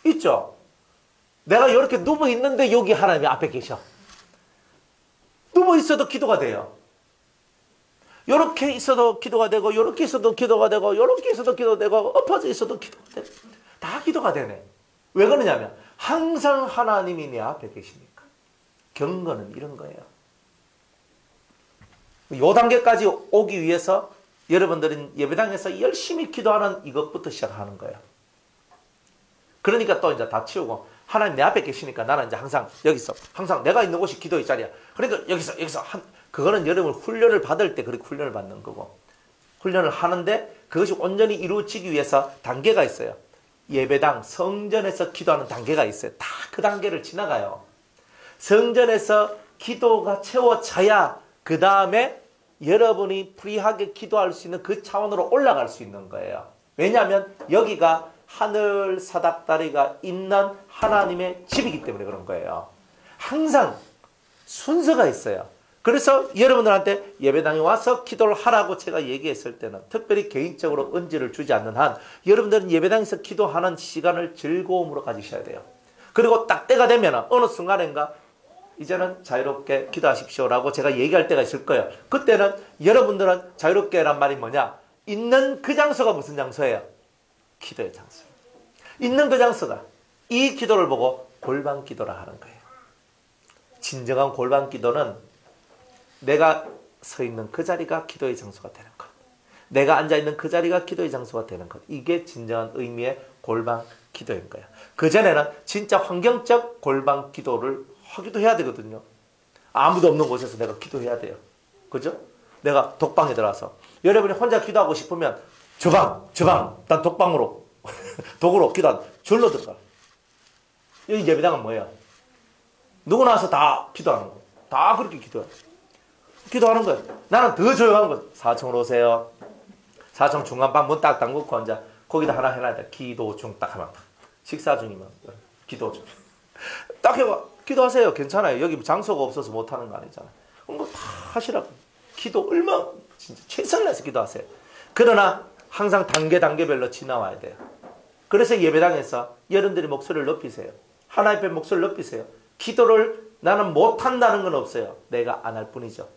있죠. 내가 이렇게 누워있는데 여기 하나님이 앞에 계셔. 누워있어도 기도가 돼요. 이렇게 있어도 기도가 되고 이렇게 있어도 기도가 되고 이렇게 있어도 기도가 되고 엎어져 있어도 기도가 되고 다 기도가 되네. 왜 그러냐면 항상 하나님이 내 앞에 계시니까. 경건은 이런 거예요. 이 단계까지 오기 위해서 여러분들은 예배당에서 열심히 기도하는 이것부터 시작하는 거예요. 그러니까 또 이제 다 치우고 하나님 내 앞에 계시니까 나는 이제 항상 여기서 항상 내가 있는 곳이 기도의 자리야. 그러니까 여기서 그거는 여러분 훈련을 받을 때 그렇게 훈련을 받는 거고 훈련을 하는데 그것이 온전히 이루어지기 위해서 단계가 있어요. 예배당 성전에서 기도하는 단계가 있어요. 다 그 단계를 지나가요. 성전에서 기도가 채워져야 그 다음에 여러분이 프리하게 기도할 수 있는 그 차원으로 올라갈 수 있는 거예요. 왜냐하면 여기가 하늘 사닥다리가 있는 하나님의 집이기 때문에 그런 거예요. 항상 순서가 있어요. 그래서 여러분들한테 예배당에 와서 기도를 하라고 제가 얘기했을 때는 특별히 개인적으로 언지를 주지 않는 한 여러분들은 예배당에서 기도하는 시간을 즐거움으로 가지셔야 돼요. 그리고 딱 때가 되면 어느 순간인가 이제는 자유롭게 기도하십시오라고 제가 얘기할 때가 있을 거예요. 그때는 여러분들은 자유롭게란 말이 뭐냐? 있는 그 장소가 무슨 장소예요? 기도의 장소. 있는 그 장소가 이 기도를 보고 골방 기도라 하는 거예요. 진정한 골방 기도는 내가 서 있는 그 자리가 기도의 장소가 되는 것. 내가 앉아있는 그 자리가 기도의 장소가 되는 것. 이게 진정한 의미의 골방 기도인 거예요. 그전에는 진짜 환경적 골방 기도를 하기도 해야 되거든요. 아무도 없는 곳에서 내가 기도해야 돼요. 그죠? 내가 독방에 들어가서 여러분이 혼자 기도하고 싶으면 저 방, 난 독방으로 독으로 기도한 절로 들어가. 이 예배당은 뭐예요? 누구나 와서 다 기도하는 거예요. 다 그렇게 기도하는 거예요. 나는 더 조용한 거 4층으로 오세요. 4층 중간방 문 딱 잠그고 앉아. 거기다 하나 해놔야 돼. 기도 중 딱 하면. 식사 중이면 기도 중. 딱 해봐. 기도하세요. 괜찮아요. 여기 장소가 없어서 못하는 거 아니잖아요. 그럼 다 하시라고. 기도 얼마 진짜 최선을 다해서 기도하세요. 그러나 항상 단계별로 지나와야 돼요. 그래서 예배당에서 여러분들이 목소리를 높이세요. 하나님 앞에 목소리를 높이세요. 기도를 나는 못한다는 건 없어요. 내가 안 할 뿐이죠.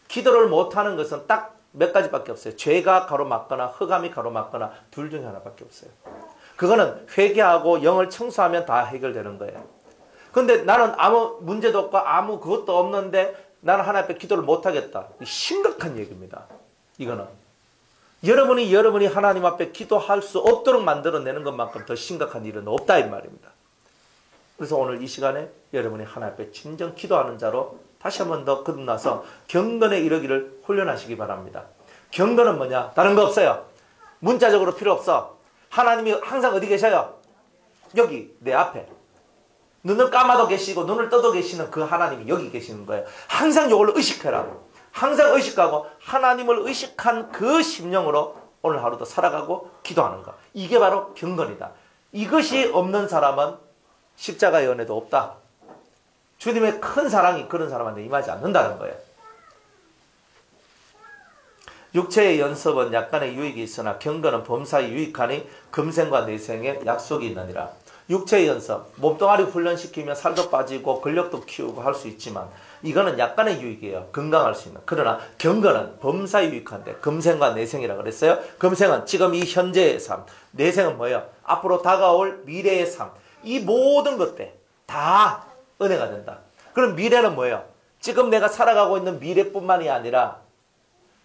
기도를 못하는 것은 딱 몇 가지밖에 없어요. 죄가 가로막거나 흑암이 가로막거나 둘 중에 하나밖에 없어요. 그거는 회개하고 영을 청소하면 다 해결되는 거예요. 근데 나는 아무 문제도 없고 아무 그것도 없는데 나는 하나님 앞에 기도를 못하겠다. 심각한 얘기입니다. 이거는. 여러분이 하나님 앞에 기도할 수 없도록 만들어내는 것만큼 더 심각한 일은 없다 이 말입니다. 그래서 오늘 이 시간에 여러분이 하나님 앞에 진정 기도하는 자로 다시 한 번 더 거듭나서 경건에 이르기를 훈련하시기 바랍니다. 경건은 뭐냐? 다른 거 없어요. 문자적으로 필요 없어. 하나님이 항상 어디 계셔요? 여기 내 앞에. 눈을 감아도 계시고 눈을 떠도 계시는 그 하나님이 여기 계시는 거예요. 항상 이걸로 의식해라. 항상 의식하고 하나님을 의식한 그 심령으로 오늘 하루도 살아가고 기도하는 것. 이게 바로 경건이다. 이것이 없는 사람은 십자가의 은혜도 없다. 주님의 큰 사랑이 그런 사람한테 임하지 않는다는 거예요. 육체의 연습은 약간의 유익이 있으나 경건은 범사에 유익하니 금생과 내생에 약속이 있느니라. 육체의 연습, 몸뚱아리 훈련시키면 살도 빠지고 근력도 키우고 할 수 있지만 이거는 약간의 유익이에요. 건강할 수 있는. 그러나 경건은 범사에 유익한데 금생과 내생이라 그랬어요. 금생은 지금 이 현재의 삶, 내생은 뭐예요? 앞으로 다가올 미래의 삶. 이 모든 것들 다 은혜가 된다. 그럼 미래는 뭐예요? 지금 내가 살아가고 있는 미래뿐만이 아니라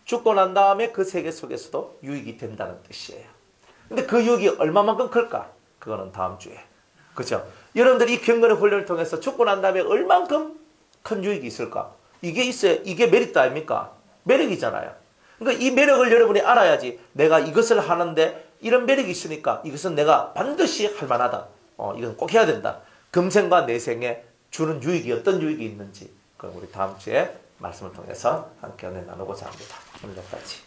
죽고 난 다음에 그 세계 속에서도 유익이 된다는 뜻이에요. 근데 그 유익이 얼마만큼 클까? 그거는 다음 주에. 그죠? 여러분들이 이 경건의 훈련을 통해서 죽고 난 다음에 얼만큼 큰 유익이 있을까? 이게 있어야, 이게 메리트 아닙니까? 매력이잖아요. 그러니까 이 매력을 여러분이 알아야지 내가 이것을 하는데 이런 매력이 있으니까 이것은 내가 반드시 할 만하다. 이건 꼭 해야 된다. 금생과 내생에 주는 유익이 어떤 유익이 있는지 그럼 우리 다음 주에 말씀을 통해서 함께 은혜 나누고자 합니다. 오늘 여기까지.